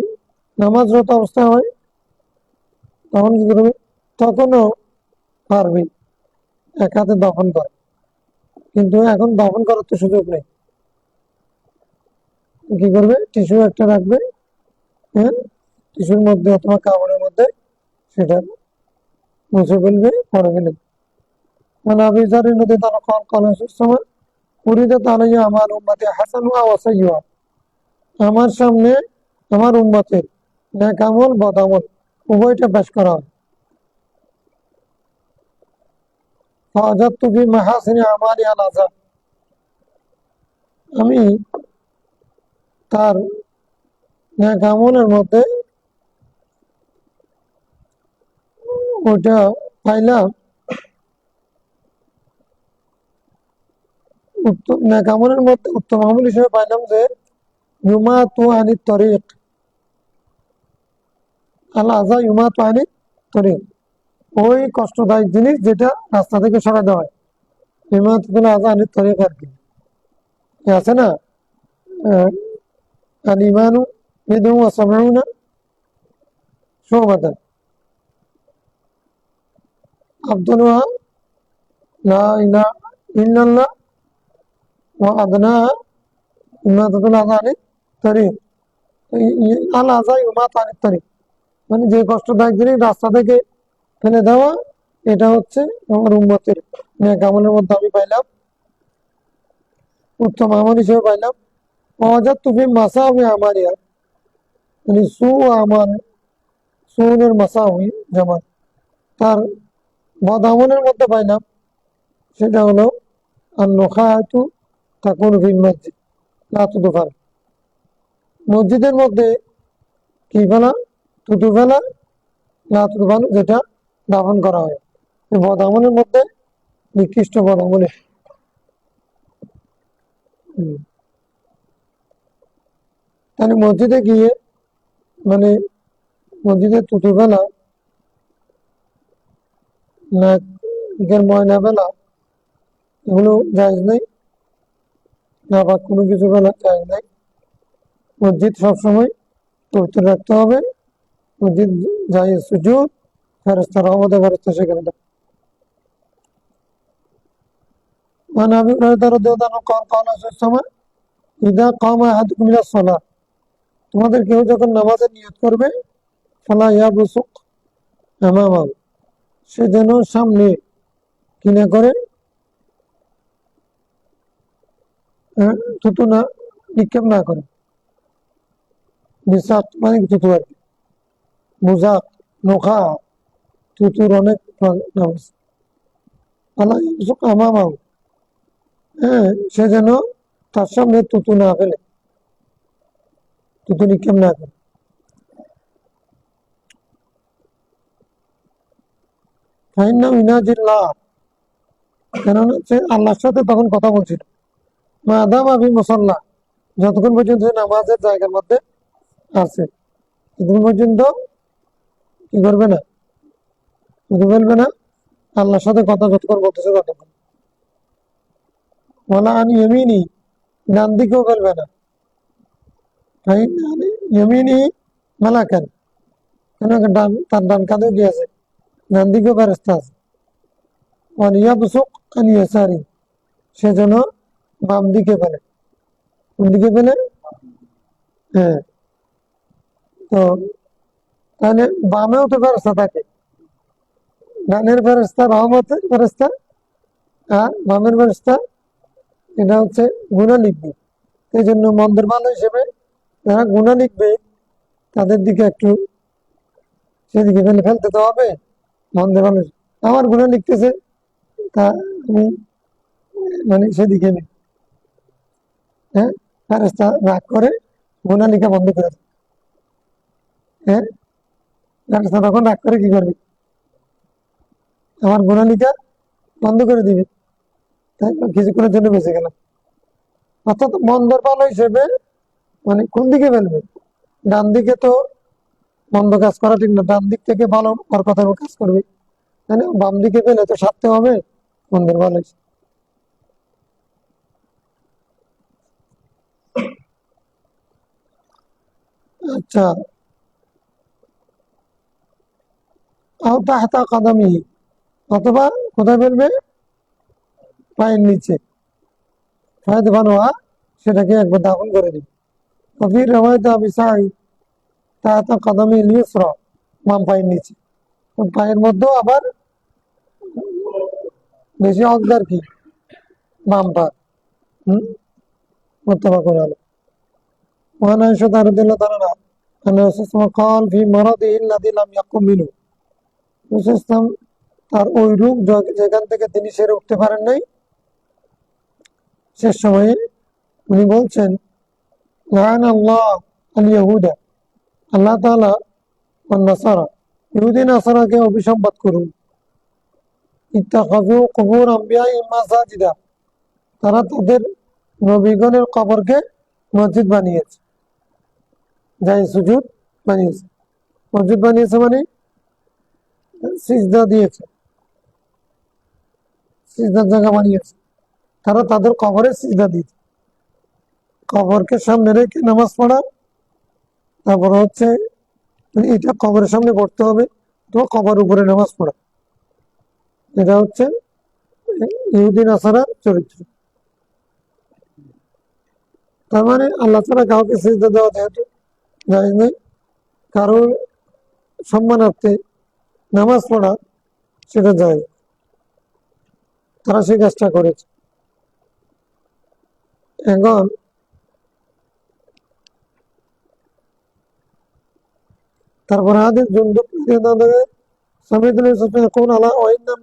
নামাজরত অবস্থা হয় তখন কি করবে, তখনও পারবে এক হাতে দফন করে, কিন্তু এখন দফন করার তো সুযোগ নেই। কি করবে, টিস্যু একটা রাখবে, হ্যাঁ, টিস্যুর মধ্যে অথবা কাপড়ের মধ্যে সেটা মুছে ফেলবে, পরে ফেলবে। মানে আবি যার নদী তারা কল কলেজের সময় উরিদে তাহলে আমার উম্মতে হাসান ওয়াসাইয়া, আমার সামনে আমার উম্মতের নেক আমল বদ আমল উভয়টা পেশ করা হয়। ফাজাত্তু ফি মাহাসিনি আমালি আল আযাব, আমি তার নেক আমলের মধ্যে ওইটা পাইলাম, উত্তম নেক আমলের মধ্যে উত্তম আমল হিসেবে পাইলাম যে ইউমাতু আনি তরিক, আল আযা ইউমাতু আনি তরিক, ওই কষ্টদায়ক জিনিস যেটা রাস্তা থেকে সরাতে হয়। ইউমাতুল আযা আনি তরিক আর কি, আছে না, আল ইমানু বিদউ ওয়া সাবউনা শুবাতান আফদালুহা লা ইলাহা ইল্লাল্লাহ ওয়া আদনাহা ইমাতাতুল আযা আনি তরিক। আল আযা ইউমাতু আনি তরিক মানে যে কষ্টদায়ক জিনিস রাস্তা থেকে ফেলে দেওয়া, এটা হচ্ছে আমার উম্মতের নেক আমলের মধ্যে আমি পাইলাম, উত্তম আমল হিসেবে পাইলাম। ওয়াজাদতু ফি মাসাওমি আমালিহা, মানে আমার সুনের মাসাওমি জামাত, তার বদ আমলের মধ্যে পাইলাম, সেটা হলো আর নোখায়াতু তাকুনু ফিল মসজিদ লা তুদফান, মসজিদের মধ্যে কি ফেলা, থুতু ফেলা, লা তুদফান যেটা দাফন করা হয়। এই বদ আমলের মধ্যে নিকৃষ্ট বদ আমলে, তাহলে মসজিদে গিয়ে মানে মসজিদে থুতু ফেলা, নাকের ময়লা ফেলা, এগুলো জায়েজ নেই, না বা কোনো কিছু ফেলা জায়েজ নেই। মসজিদ সবসময় পবিত্র রাখতে হবে। মসজিদ যায় সুজুদ, ফেরেশতা রহমতে ফেরেশতা সেখানে থাকে। وعن ابي هريره رضي الله عنه قال قال رسول الله صلى الله عليه وسلم اذا قام احدكم الى الصلاه, তোমাদের কেউ যখন নামাজের নিয়ত করবে, ফালা ইয়াবসুক আমামাহু, সে যেন সামনে কি না করে, থুতু না নিক্ষেপ না করে। বিসাক মানে থুতু আর কি, মুজাক, নোখা, থুতুর অনেক নাম আছে। ফালা ইয়াবসুক আমামাহু, হ্যাঁ, সে যেন তার সামনে থুতু না ফেলে, থুতু নিক্ষেপ না করে। ফাইন্না ইনাজিল্লাহ, কেননা সে আল্লাহর সাথে তখন কথা বলছিল। মাদাম আবি মুসাল্লাহ, যতক্ষণ পর্যন্ত সে নামাজের জায়গার মধ্যে আছে, ততক্ষণ পর্যন্ত কি করবে না, থুতু ফেলবে না, আল্লাহর সাথে কথা যতক্ষণ বলতেছে ততক্ষণ। ওয়ালা আন ইয়ামিনি, ডান দিকেও ফেলবে না। ইয়ামিনি মালাকান, কেন ডান, তার ডান কাঁধেও কি আছে, ডান দিকেও ফেরেশতা আছে। ওয়ান ইয়াবসুক আন ইয়াসারি, সে যেন বাম দিকে ফেলে। কোন দিকে ফেলে, হ্যাঁ, তো তাহলে বামেও তো ফেরেশতা থাকে, ডানের ফেরেশতা রহমতের ফেরেশতা, আর বামের ফেরেশতা এটা হচ্ছে গুনাহ লিখবে। এই জন্য মন্দের ভালো হিসেবে যারা গুনাহ লিখবে তাদের দিকে একটু সেদিকে ফেলতে তো হবে। মন্দের ভালো, আমার গুনাহ লিখতেছে, তা আমি মানে সেদিকে নেই, হ্যাঁ, ফেরেশতা রাগ করে গুনাহ লিখা বন্ধ করে দেয়। হ্যাঁ, ফেরেশতা তখন রাগ করে কি করবে, আমার গুনাহ লিখা বন্ধ করে দিবে, তাই কিছুক্ষণের জন্য বেঁচে গেলাম। অর্থাৎ মন্দের ভালো হিসেবে মানে কোন দিকে ফেলবে, ডান দিকে তো মন্দ কাজ করা ঠিক না, ডান দিক থেকে ভালো বরকতের কাজ করবে, তাই না? বাম দিকে পেলে তো সারতে হবে মন্দের ভালো। আচ্ছা, আও তাহতা কাদামিহি, অথবা কোথায় ফেলবে? পায়ের নিচে। ফায়দ বানোয়া, সেটাকে একবার দাফন করে দিবে। কবির রেওয়ায়ত আবি সাঈদ তাহতা কাদামি ইউসরা, বাম পায়ের নিচে। তো পায়ের মধ্যেও আবার বেশি হকদার কি? বাম পা। হম মুত্তাফাকুন আলাইহ। ওয়ান আয়েশা রাদিয়াল্লাহু তাআলা আন্না রাসূলুল্লাহ قال في مرضه الذي لم يقم منه, রাসূল ইসলাম তার ওই রোগ যেখান থেকে তিনি সেরে উঠতে পারেন নাই, শেষ সময়ে উনি বলছেন, লাআন আল্লাহ আল ইয়াহুদা, আল্লাহ তাআলা ওয়ান নাসারা, ইহুদি নাসারাকে অভিসম্পাত করুন। ইত্তাখাযু কুবুর আম্বিয়াইহিম মাসাজিদা, তারা তাদের নবীগণের কবরকে মসজিদ বানিয়েছে, যাই সুজুদ বানিয়েছে। মসজিদ বানিয়েছে মানে সিজদা দিয়েছে, সিজদার জায়গা বানিয়েছে। তারা তাদের কবরে সিজদা দিয়েছে। কবরকে সামনে রেখে নামাজ পড়া, তারপর হচ্ছে এটা কবরের সামনে পড়তে হবে, তো কবর উপরে নামাজ পড়া, এটা হচ্ছে ইহুদি নাসারার চরিত্র। তার মানে আল্লাহ তাআলা কাউকে সিজদা দেওয়া যেহেতু জায়েজ নেই, কারোর সম্মানার্থে নামাজ পড়া সেটা জায়েজ, তারা সেই কাজটা করেছে। এখন তারপরে হাদিস জুনদুব রাদিয়াল্লাহু সামিদুল কোন আলা ওয়াইন্না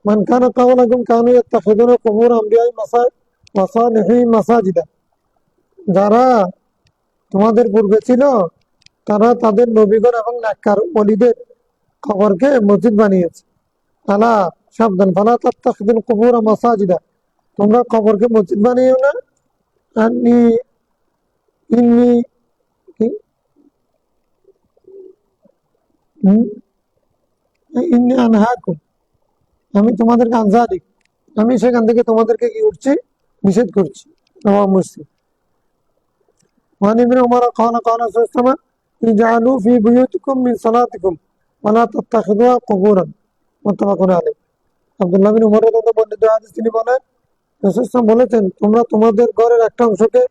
মান কানা কাওলাকুম কানু ইয়াত্তাখিযুনা কুবুর আম্বিয়াই মাসালিহি মাসাজিদা, যারা তোমাদের পূর্বে ছিল তারা তাদের নবীগণ এবং নেককার ওলিদের কবরকে মসজিদ বানিয়েছে। আলা, সাবধান, ফালা তাত্তাখিযুল কুবুর মাসাজিদা, তোমরা কবরকে মসজিদ বানিও না। আন্নি ইন্নি কি? ইন্নি আনহাকুম, আমি তোমাদেরকে আনজারিক, আমি সেখান থেকে তোমাদেরকে কি করছি? নিষেধ করছি। রাওয়াহু মুসলিম। ওয়ান ইবনে উমর قال قال صلى الله عليه وسلم اجعلوا في بيوتكم من صلاتكم ولا تتخذوها قبورا, মুত্তাফাকুন আলাইহ। আব্দুল্লাহ বিন উমর রাদিয়াল্লাহু বর্ণিত হাদিস, তিনি বলেন রাসূল সাল্লাল্লাহু আলাইহি বলেছেন, তোমরা তোমাদের ঘরের একটা অংশকে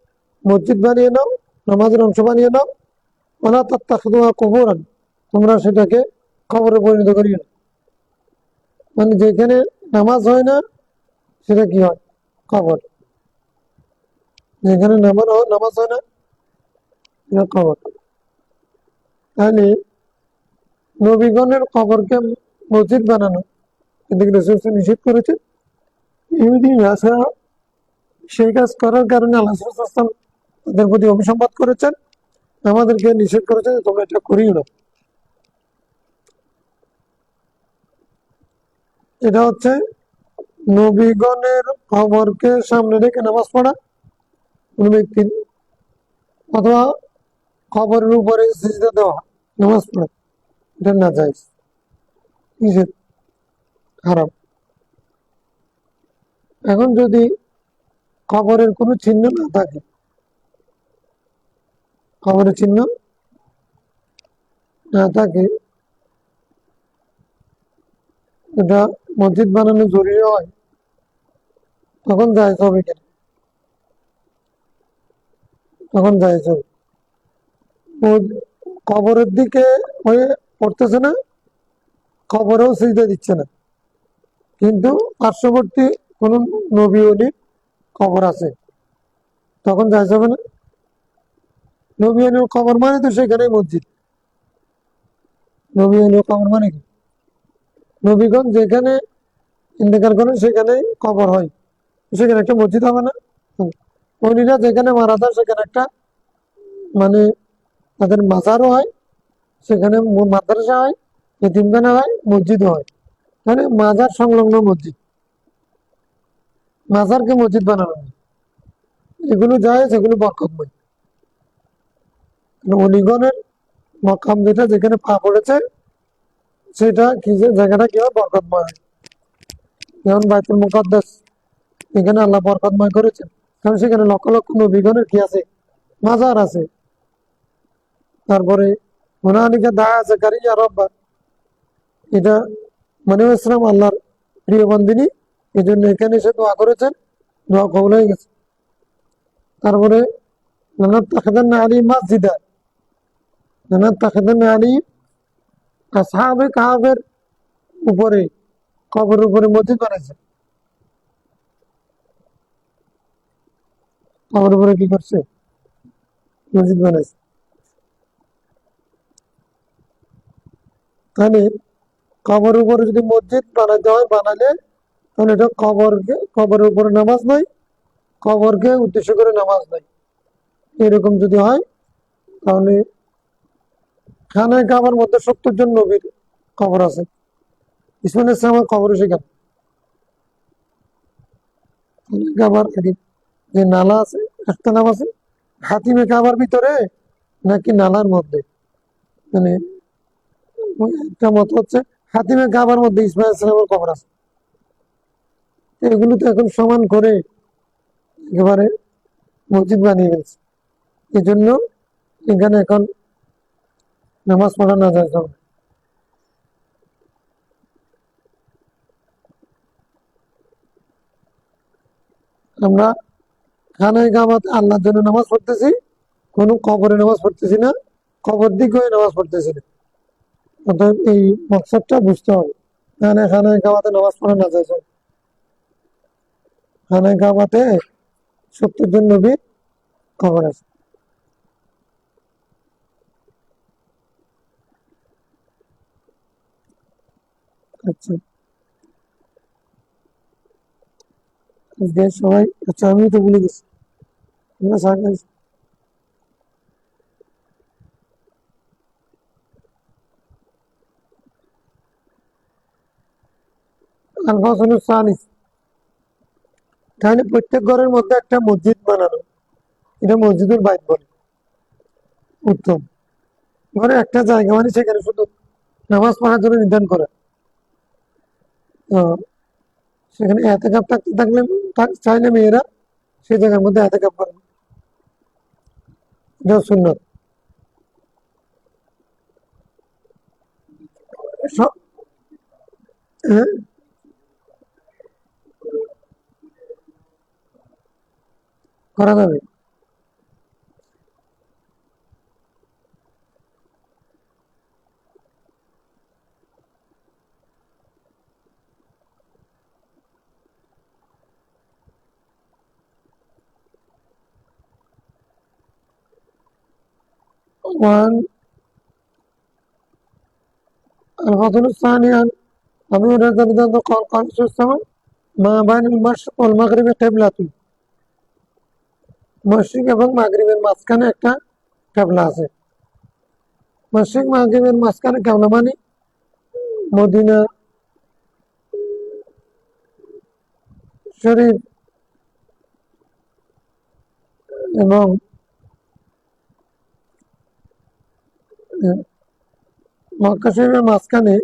মসজিদ বানিয়ে নাও, নামাজের অংশ বানিয়ে নাও। ওয়ালা তাত্তাখিযুহা কুবুরান, তোমরা সেটাকে কবরে পরিণত করিও না। মানে যেখানে নামাজ হয় না সেটা কি হয়? কবর। যেখানে নামাজ হয় না সেটা কবর। তাহলে নবীগণের কবরকে মসজিদ বানানো এদিকে রাসূল নিষেধ করেছে। ইহুদি নাসারা সেই কাজ করার কারণে আল্লাহ রাসূল তাদের প্রতি অভিসম্পাত করেছেন, আমাদেরকে নিষেধ করেছেন যে তোমরা এটা করিও না। এটা হচ্ছে নবীগণের কবরকে সামনে রেখে নামাজ পড়া কোনো ব্যক্তির, অথবা কবরের উপরে সিজদা দেওয়া, নামাজ পড়া, এটা না জায়েজ, নিষেধ, হারাম। এখন যদি কবরের কোনো চিহ্ন না থাকে, কবরের চিহ্ন না থাকে, এটা মসজিদ বানানো জরুরি হয়, তখন জায়েজ হবে কেন? তখন জায়েজ হবে। কবরের দিকে হয়ে পড়তেছে না, কবরেও সিজদা দিচ্ছে না, কিন্তু পার্শ্ববর্তী কোন নবী ওলির কবর আছে, তখন জায়েজ হবে না? নবী ওলির কবর মানে তো সেখানেই মসজিদ। নবী ওলির কবর মানে কি? নবীগণ যেখানে ইন্তেকাল করেন সেখানেই কবর হয়, সেখানে একটা মসজিদ হবে না? ওলিরা যেখানে মারা যায় সেখানে একটা মানে তাদের মাজারও হয়, সেখানে মাদ্রাসা হয়, এতিমখানা হয়, মসজিদও হয়, মানে মাজার সংলগ্ন মসজিদ। মাজারকে মসজিদ বানানো হয়, এগুলো জায়েজ, এগুলো বরকতময়। অলিগণের মকাম যেটা যেখানে পা পড়েছে সেটা কি, যে জায়গাটা কি হয়, বরকতময় হয়। যেমন বাইতুল মুকাদ্দাস, এখানে আল্লাহ বরকতময় করেছেন, কারণ সেখানে লক্ষ লক্ষ নবীগণের কি আছে, মাজার আছে। তারপরে হুনালিকা দাআ যাকারিয়া রাব্বা, এটা মানে ইসলাম আল্লাহর প্রিয় বান্দিনী, এই জন্য এখানে এসে দোয়া করেছেন, দোয়া কবুল হয়ে গেছে। তারপরে নানা তাখেদান আলী মসজিদা, নানা তাখেদান আলী আসহাবে কাহাবের উপরে, কবরের উপরে মসজিদ বানাইছে। কবরের উপরে কি করছে, মসজিদ বানাইছে। তাহলে কবরের উপরে যদি মসজিদ বানাতে হয়, বানালে তাহলে এটা কবরের উপরে নামাজ নাই, কবরকে উদ্দেশ্য করে নামাজ নাই। এরকম যদি হয় তাহলে খানায় কাবার মধ্যে 70 জন নবীর কবর আছে, ইসমাইল ইসলামের কবর সেখানে। খানায় কাবার যে নালা আছে, একটা নাম আছে হাতিমে কাবার ভিতরে নাকি নালার মধ্যে, মানে একটা মত হচ্ছে হাতিমে কাবার মধ্যে ইসমাইল ইসলামের কবর আছে। এগুলো তো এখন সমান করে একেবারে মসজিদ বানিয়ে ফেলছে। এই জন্য এখানে এখন নামাজ পড়া না যায়। আমরা খানায় কাবাতে আল্লাহর জন্য নামাজ পড়তেছি, কোনো কবরে নামাজ পড়তেছি না, কবর দিকে নামাজ পড়তেছি না। অতএব এই মকসদটা বুঝতে হবে। খানায় কাবাতে নামাজ পড়া না যায়। খানায় কাবাতে 70 জন নবীর কবর আছে। আচ্ছা, আজকে সবাই, আচ্ছা আমি তো ভুলে গেছি, আমরা তাহলে প্রত্যেক ঘরের মধ্যে একটা মসজিদ বানানো, এটা মসজিদের বাইত বলে, উত্তম। ঘরে একটা জায়গা মানে সেখানে শুধু নামাজ পড়ার জন্য নির্ধারণ করা। তো সেখানে এতেকাপ থাকতে থাকলে চাইলে মেয়েরা সেই জায়গার মধ্যে এতেকাপ করে, এটা সুন্নত। হ্যাঁ, করা যাবে। وعن الفضل الثاني عن أبي هريرة رضي الله عنه قال قال رسول الله ما بين المشرق والمغرب قبلة, মশরিক এবং মাগরিবের মাঝখানে একটা কেবলা আছে। মশরিক মাগরিবের মাঝখানে কেবলা মানে মদিনা শরীফ এবং মক্কা শরীফের মাঝখানে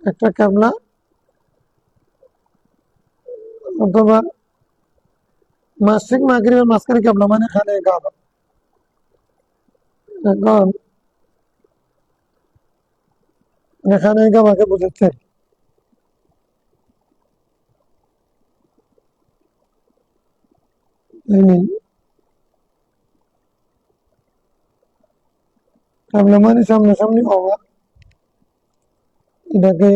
একটা কেবলা, অথবা মশরিক মাগরিবের মাঝখানে কেবলা মানে খানায়ে কাবা। এখন খানায়ে কাবাকে বোঝাচ্ছে। কেবলা মানে সামনাসামনি হওয়া, এটাকে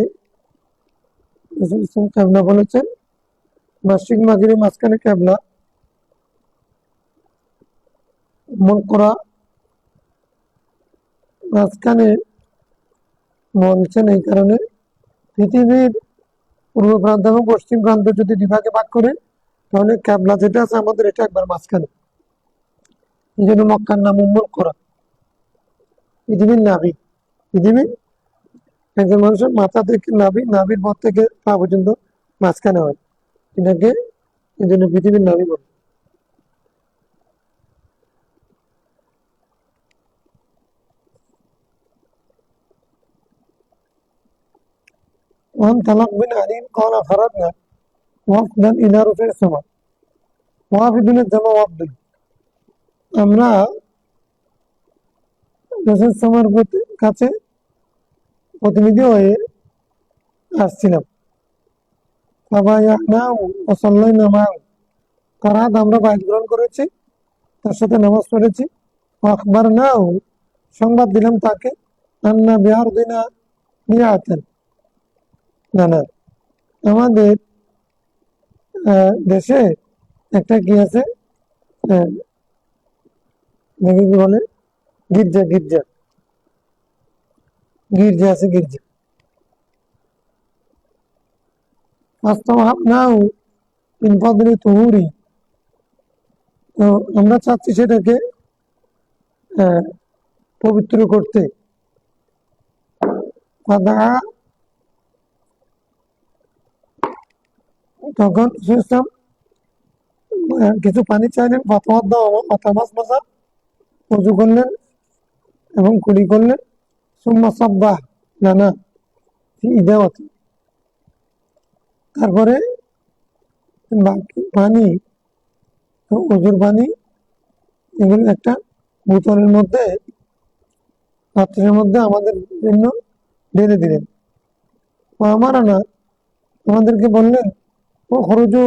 কেবলা বলেছেন। মশরিক মাগরিবের মাঝখানে কেবলা মন করা, মাঝখানে বলছেন এই কারণে পৃথিবীর পূর্ব প্রান্ত এবং পশ্চিম প্রান্ত যদি বিভাগে ভাগ করে, তাহলে কেবলা যেটা আছে আমাদের এটা একবার মাঝখানে। এই জন্য মক্কার নাম উম্মুল কোরা, পৃথিবীর নাভি। পৃথিবীর একজন মানুষের মাথা থেকে নাভি, নাভির পর থেকে পা পর্যন্ত মাঝখানে হয়, এটাকে এই জন্য পৃথিবীর নাভি বলে। وانطلق بن علي قال خرجنا وفدا إلى رفع السماء ওয়াফিদুলের জামা ওয়াফদুল। আমরা রসুল সামার কাছে প্রতিনিধি হয়ে আসছিলাম। আমরা বায়াত গ্রহণ করেছি, তার সাথে নামাজ পড়েছি। আখবার নাও, সংবাদ দিলাম তাকে, আন্না বিহার দিনা নিয়ে আতেন, না না আমাদের দেশে একটা কি আছে, কি বলে, গির্জা গির্জা গির্জা আছে, গির্জা। তুহুরি, তো আমরা চাচ্ছি সেটাকে পবিত্র করতে। তখন কিছু পানি চাইলেন, উজু করলেন এবং কুড়ি করলেন। সুম্মা সাব্বাহ লানা ফি ইদাওয়াতি, তারপরে পানি, উজুর পানি এগুলো একটা বোতলের মধ্যে, পাত্রের মধ্যে আমাদের জন্য ঢেলে দিলেন। আমার না, আমাদেরকে বললেন, ও খরচু,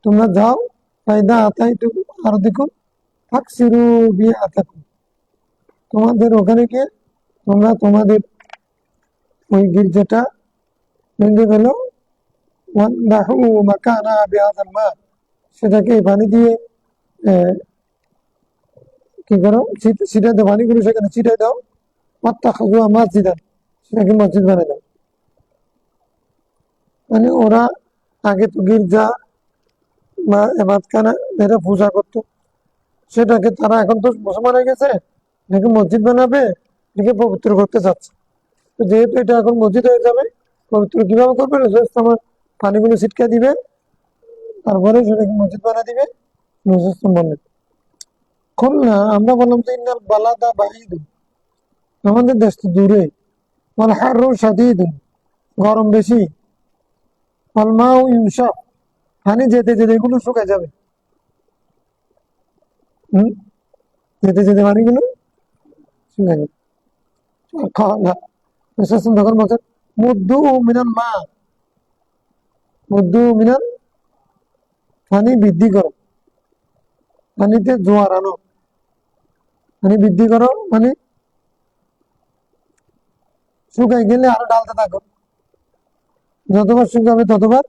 তোমরা যাও, ফায়দা আতাই টুকু আর দেখুন ফাকসিরু বিয়ে আতাকুম, তোমাদের ওখানে গিয়ে তোমরা তোমাদের ওই গির্জাটা ভেঙে ফেলো। সেটাকে পানি দিয়ে কি করো, ছিটাই দাও, পানিগুলো সেখানে ছিটাই দাও। মসজিদান, সেটাকে মসজিদ বানিয়ে দাও। মানে ওরা আগে তো গির্জা বা এবাদখানা এরা পূজা করতো, সেটাকে তারা এখন তো মুসলমান হয়ে গেছে, এটাকে মসজিদ বানাবে, এটাকে পবিত্র করতে চাচ্ছে। তো যেহেতু এটা এখন মসজিদ হয়ে যাবে, পবিত্র কিভাবে করবে? আমার পানিগুলো ছিটকে দিবে, তারপরে সেটাকে মসজিদ বানা দিবে। বললেন, খুলনা, আমরা বললাম যে ইন্নাল বালাদা বাঈদুন, আমাদের দেশ তো দূরে, ওয়াল হাররু শাদীদুন, গরম বেশি, ওয়াল মাউ ইউশাফ, পানি যেতে যেতে এগুলো শুকায় যাবে। যেতে যেতে পানিগুলো শুকায় যাবে। তখন বলছেন, মুদ্দু মিনাল মা, মুদ্দু মিনাল, পানি বৃদ্ধি করো, পানিতে জোয়ার আনো, পানি বৃদ্ধি করো, মানে শুকাই গেলে আরো ডালতে থাকো, যতবার শুকাবে ততবার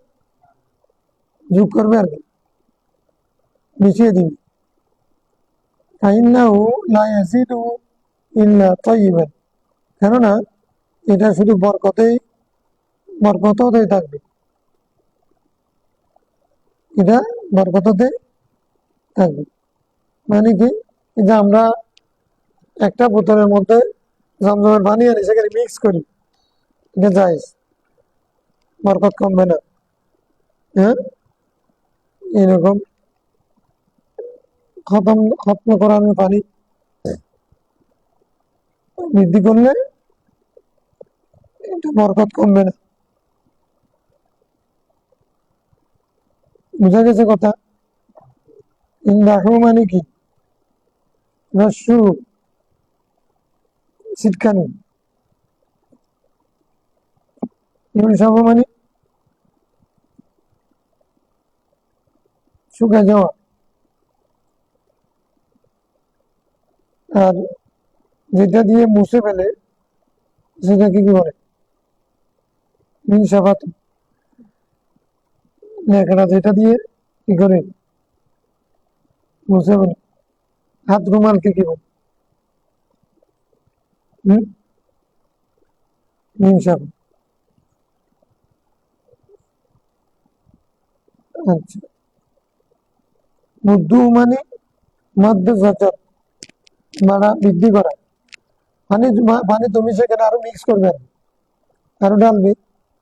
যোগ করবে আর কি, মিশিয়ে দিবে। কেননা এটা শুধু বরকতেই থাকবে, এটা বরকততে থাকবে। মানে কি, যে আমরা একটা বোতলের মধ্যে জমজমের পানি আনি, সেখানে মিক্স করি, এটা জায়েজ, বরকত কমবে না। হ্যাঁ, এরকম খতম করানোর পানি বৃদ্ধি করলে এটা বরকত কমবে না। বুঝা গেছে কথা? ইন্দাহু মানে কি, রস্যু, ছিটকানি। ইউনসাফ মানে শুকায় যাওয়া। আর যেটা দিয়ে মুছে ফেলে সেটাকে কি বলে? মিনসাফাত। লেখাটা যেটা দিয়ে কি করে মুছে ফেলে, হাত রুমালকে কি বলে? মিনসাফাত। আচ্ছা, মুদ্দু মানে মধ্য মারা বৃদ্ধি করা, পানি পানি তুমি সেখানে আরো মিক্স করবে, আরো ডালবে,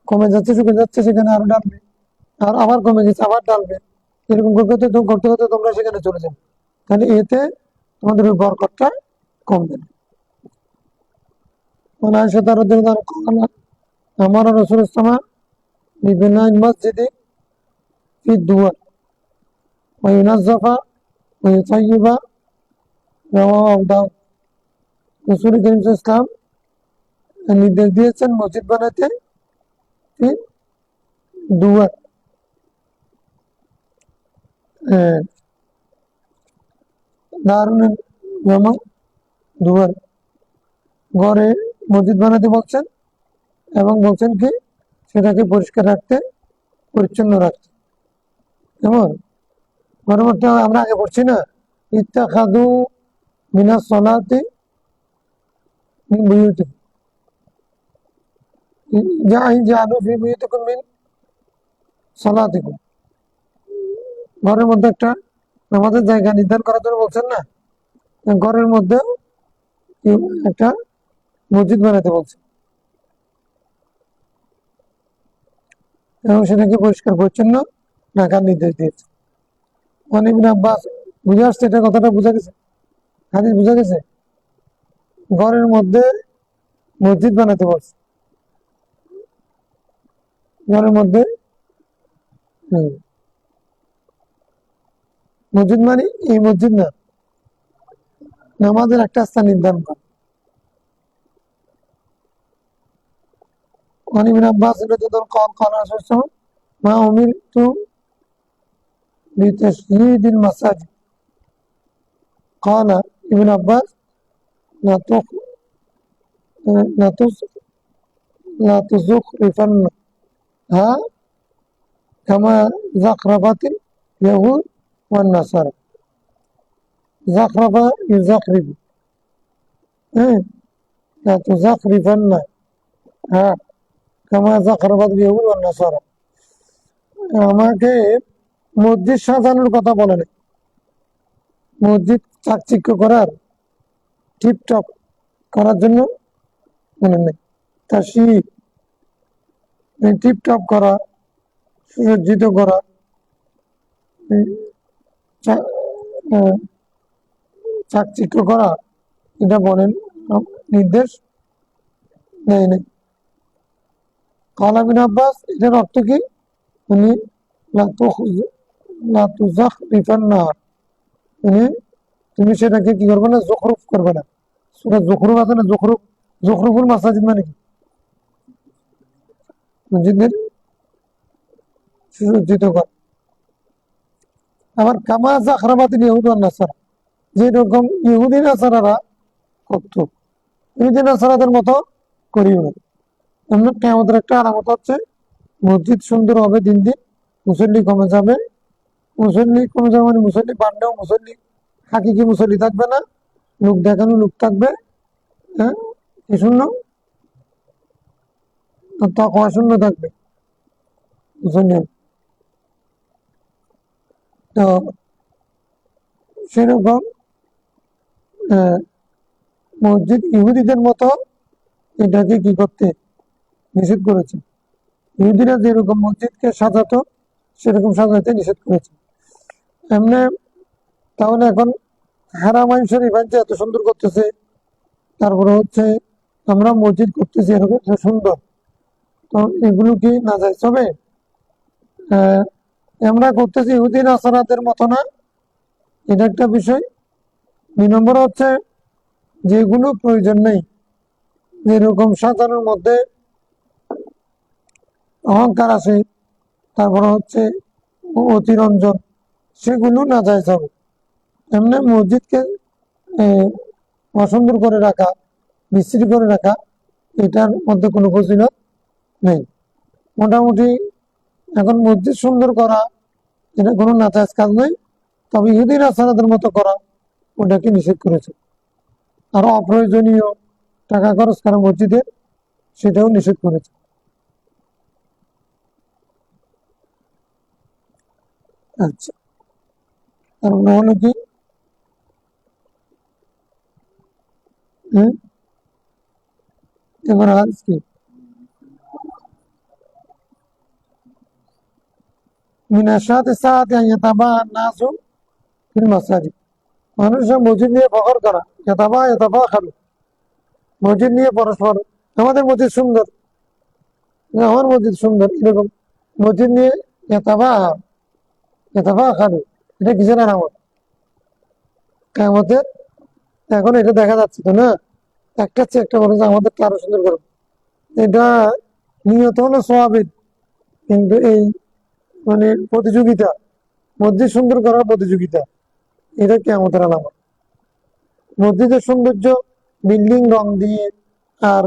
কমে যাচ্ছে শুকিয়ে যাচ্ছে সেখানে আরো ডালবে, আর আবার কমে যাচ্ছে আবার ডালবে, এরকম করতে করতে করতে তোমরা সেখানে চলে যাবে। তাহলে এতে তোমাদের ওই বরকতটা কমবে না। أمر الرسول صلى الله عليه وسلم ببناء المسجد في الدول وينظف ويطيب رواه أبو داود রসুল করিম ইসলাম নির্দেশ দিয়েছেন মসজিদ বানাতে দুয়ার দারুন দুয়ার ঘরে মসজিদ বানাতে বলছেন এবং বলছেন কি সেটাকে পরিষ্কার রাখতে পরিচ্ছন্ন রাখতে। যেমন ঘরের মধ্যে আমরা আগে পড়ছি না ইত্তাখাযু মিনাস সালাতি মিন বুয়ুতিহিম জাআলু ফি বুয়ুতিকুম মিন সালাতিকুম, ঘরের মধ্যে একটা আমাদের জায়গা নির্ধারণ করার জন্য বলছেন না, ঘরের মধ্যে একটা মসজিদ বানাতে বলছেন এবং সেটাকে পরিষ্কার পরিচ্ছন্ন রাখার নির্দেশ দিয়েছে। অনেক আব্বাস বুঝে আসছে, এটা কথাটা বোঝা গেছে, হাদিস বোঝা গেছে। ঘরের মধ্যে মসজিদ বানাতে বলছে, ঘরের মধ্যে মসজিদ মানে এই মসজিদ না, নামাজের একটা স্থান নির্ধারণ করে। وعن ابن عباس رضي الله عنه قال قال رسول الله ما أمرت بتشييد المساجد قال ابن عباس لا تزخرفنها كما زخرفت اليهود والنصارى زخرف يزخرف لا تزخرفنها কামা যাখরাবাত ইয়াহুদ ওয়ান নাসারা, আমাকে মসজিদ সাজানোর কথা বলে নাই, মসজিদ চাকচিক্য করার টিপটপ করার জন্য বলেন নাই। তাশয়ীদ টিপটপ করা, সুসজ্জিত করা, চাকচিক্য করা এটা বলেন নির্দেশ দেয় নাই। কালা বিন আব্বাস এটার অর্থ কি, উনি তুমি সেটাকে কি করবে না, জখরুফ করবে না। সেটা জখরুফ আছে না, জখরুফুল মাসাজিদ মানে কি, মসজিদের সুসজ্জিত কর। আবার কামা জাখরাবাতিল ইহুদ ওয়ান নাসারা, যেরকম ইহুদি নাসারারা করত, ইহুদি নাসারাদের মতো করিও না। এমনি কিয়ামতের একটা আলামত হচ্ছে মসজিদ সুন্দর হবে দিন দিন, মুসল্লি কমে যাবে, মুসল্লি কমে যাবে মানে মুসল্লি বাড়লেও মুসল্লি হাকিকি মুসল্লি থাকবে না, লোক দেখানো লোক থাকবে, হ্যাঁ কি শূন্য, তাকওয়া শূন্য থাকবে মুসল্লি। তো সেরকম মসজিদ ইহুদিদের মতো এটাকে কি করতে নিষেধ করেছে। ইহুদিরা যেরকম মসজিদকে সাজাতো সেরকম সাজাতে নিষেধ করেছে। এমনি তাহলে এখন হারামাইন শরীফ যে এত সুন্দর করতেছে, তারপরে হচ্ছে আমরা মসজিদ করতেছি এরকম সুন্দর, তো এগুলো কি না যায় হবে? আমরা করতেছি ইহুদি নাসারাদের মতো না, এটা একটা বিষয়। 2 নম্বর হচ্ছে যেগুলো প্রয়োজন নেই, যেরকম সাজানোর মধ্যে অহংকার আছে, তারপরে হচ্ছে অতিরঞ্জন, সেগুলো না যায় হবে। এমনি মসজিদকে অসুন্দর করে রাখা, বিশ্রী করে রাখা, এটার মধ্যে কোনো ফজিলত নেই। মোটামুটি এখন মসজিদ সুন্দর করা এটা কোনো নাজায়েজ কাজ নয়, তবে ইহুদি নাসারাদের মতো করা ওটাকে নিষেধ করেছে। আর অপ্রয়োজনীয় টাকা খরচ করা মসজিদে সেটাও নিষেধ করেছে। আচ্ছা, তারপরে হলো কি এবার আজ কি মিনাশাত সাআতি আন ইয়াতাবান্নাসু ফিল মাসাজিদ, মানুষের মসজিদ নিয়ে ফখর করা, ইয়াতাফাখারু, মসজিদ নিয়ে পরস্পর আমাদের মসজিদ সুন্দর, যে আমার মসজিদ সুন্দর, এরকম মসজিদ নিয়ে এতাবা এতাবা খাবে, এটা কিসের আলামত? কিয়ামতের। এখন এটা দেখা যাচ্ছে তো না, একটা চেয়ে একটা বলে যে আমাদেরটা আরো সুন্দর করো। এটা নিয়ত হলো সোয়াবিন, কিন্তু এই মানে প্রতিযোগিতা, মসজিদ সুন্দর করার প্রতিযোগিতা, এটা কিয়ামতের আলামত। মসজিদের সৌন্দর্য বিল্ডিং রং দিয়ে আর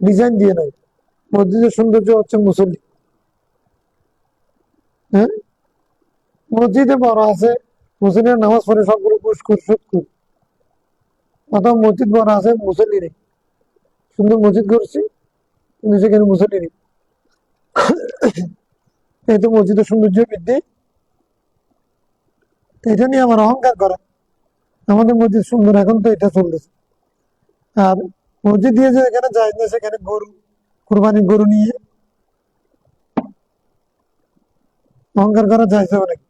ডিজাইন দিয়ে নয়, মসজিদের সৌন্দর্য হচ্ছে মুসল্লি। হ্যাঁ, মসজিদে বড় আছে, মুসল্লিরা নামাজ পড়ে সবগুলো পুষ্কুর সুৎকুর, অথবা মসজিদ বড় আছে, মুসল্লি নেই। সুন্দর মসজিদ করছি কিন্তু সেখানে মুসল্লি নেই, এই তো মসজিদের সৌন্দর্য বৃদ্ধি। এটা নিয়ে আমার অহংকার করা, আমাদের মসজিদ সুন্দর, এখন তো এটা চলতেছে। আর মসজিদ দিয়ে যে এখানে যায় না, সেখানে গরু, কোরবানির গরু নিয়ে অহংকার করা যাইছে অনেক।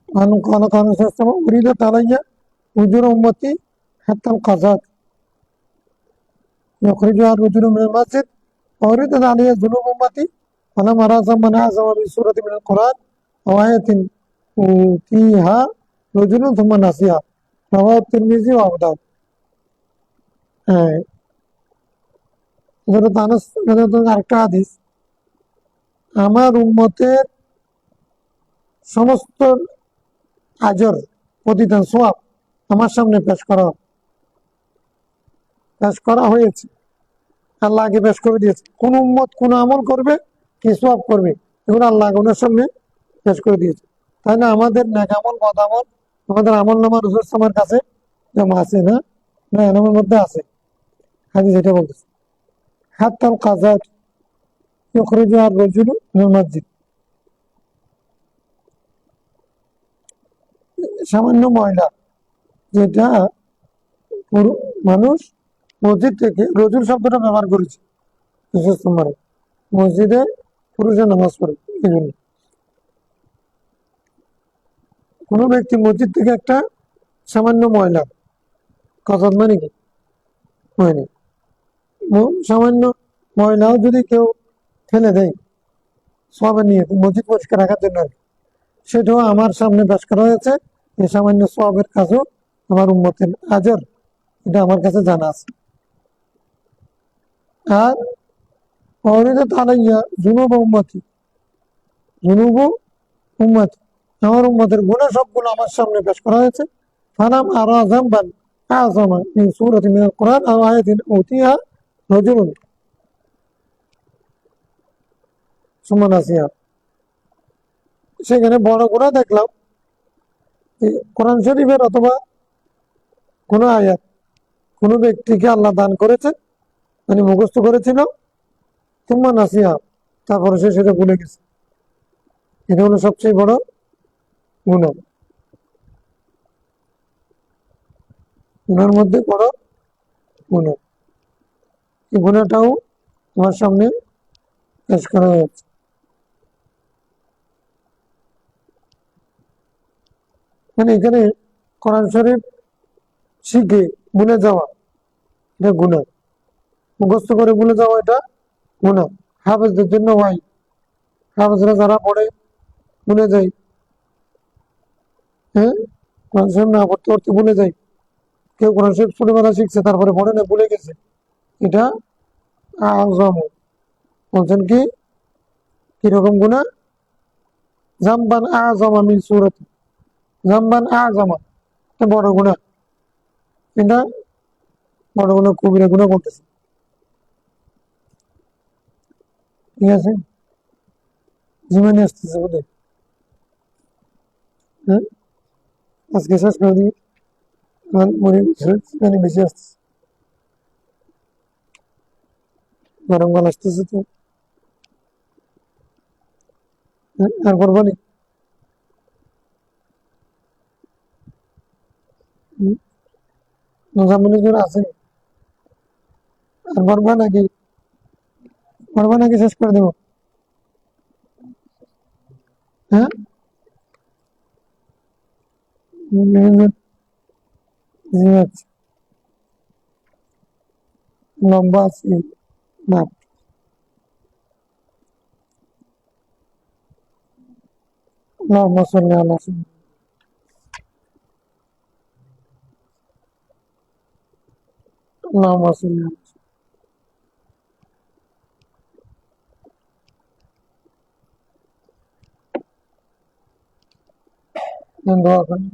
قال قال صلى الله عليه وسلم أريدت علي أجور أمتي حتى القذاة يخرجها الرجل من المسجد، وأريدت علي ذنوب أمتي فلم أرى ذنبا أعظم من سورة من القرآن أو آية أوتيها رجل ثم نسيها رواه الترمذي وأبو داود। আরেকটা হাদিস, আমার উম্মতের সমস্ত আজর, প্রতিদান, সোয়াব আমার সামনে পেশ করা হয়েছে। আল্লাহ আগে পেশ করে দিয়েছে, কোন উম্মত কোন আমল করবে, কি সোয়াব করবে, এগুলো আল্লাহ ওনার সামনে পেশ করে দিয়েছে। তাহলে আমাদের নেক আমল, বদ আমল, আমাদের আমল নামা রসুল আমার কাছে জমা আছে না? না, আমার মধ্যে আছে। হাদিস এটা বলতেছে হাত্তাল কাযাত ইখরিজুহা আর-রাজুলু মিনাল মসজিদ। সামান্য ময়লা যেটা মানুষ মসজিদ থেকে, রজুল শব্দটা ব্যবহার করেছে বিশেষ নম্বরে, মসজিদে পুরুষে নামাজ পড়ে, এই জন্য কোনো ব্যক্তি মসজিদ থেকে একটা সামান্য ময়লা, কসদ মানে কি ময়লা, সামান্য ময়লাও যদি কেউ ফেলে দেয় সবে নিয়ে মসজিদ পরিষ্কার রাখার জন্য, সেটাও আমার সামনে পেশ করা হয়েছে। এই সামান্য সবের কাজও আমার উম্মতের আজর, এটা আমার কাছে জানা আছে। আর অরিদত আলাইয়া যুনুব উম্মতি, যুনুব উম্মতি, আমার উম্মতের গুনাহ সবগুলো আমার সামনে পেশ করা হয়েছে। ফালাম আরা যামবান আযমা মিন সূরাতিন মিনাল কুরআন আও আয়াতিন উতিয়া রাজুলুন সুম্মা নাসিয়া। সেখানে বড় গুনাহ দেখলাম, কোরআন শরীফের অথবা কোন আয়াত কোন ব্যক্তিকে আল্লাহ দান করেছে, মানে মুখস্থ করেছিল, সুম্মা নাসিয়া, তারপরে সে সেটা ভুলে গেছে। এটা হলো সবচেয়ে বড় গুনাহ, গুনার মধ্যে বড় গুনাহ। এই গুনাহটাও আমার সামনে পেশ করা হয়েছে। মানে এখানে কোরআন শরীফ শিখে ভুলে যাওয়া এটা গুনাহ, মুখস্থ করে ভুলে যাওয়া এটা গুনাহ। হাফেজদের জন্য হয়, হাফেজরা যারা পড়ে ভুলে যায়, হ্যাঁ, কোরআন শরীফ না পড়তে পড়তে ভুলে যায়, কেউ কোরআন শরীফ ছোটবেলা শিখছে তারপরে পড়ে না, ভুলে গেছে, এটা আযম। বলছেন কি, কিরকম গুনাহ? জামবান আযমা মিন সূরাতি, জামবান আযমা, এটা বড় গুনাহ, এটা বড় গুনাহ, কবিরা গুনাহ করতেছে। ঠিক আছে, জীবনে আসতেছে বোধ, হ্যাঁ, আজকে শেষ করে দিই, মনে জীবনে বেশি আসতেছে, গরমকাল আসতেছে তো, তারপর বলি মোজাম্মেলের জন্য আছে, আর বলবা নাকি শেষ করে দেবো? হ্যাঁ, জি আচ্ছা। লম্বা আছে না। اللهم صل على سيدنا اللهم صل على سيدنا দোয়া করেন।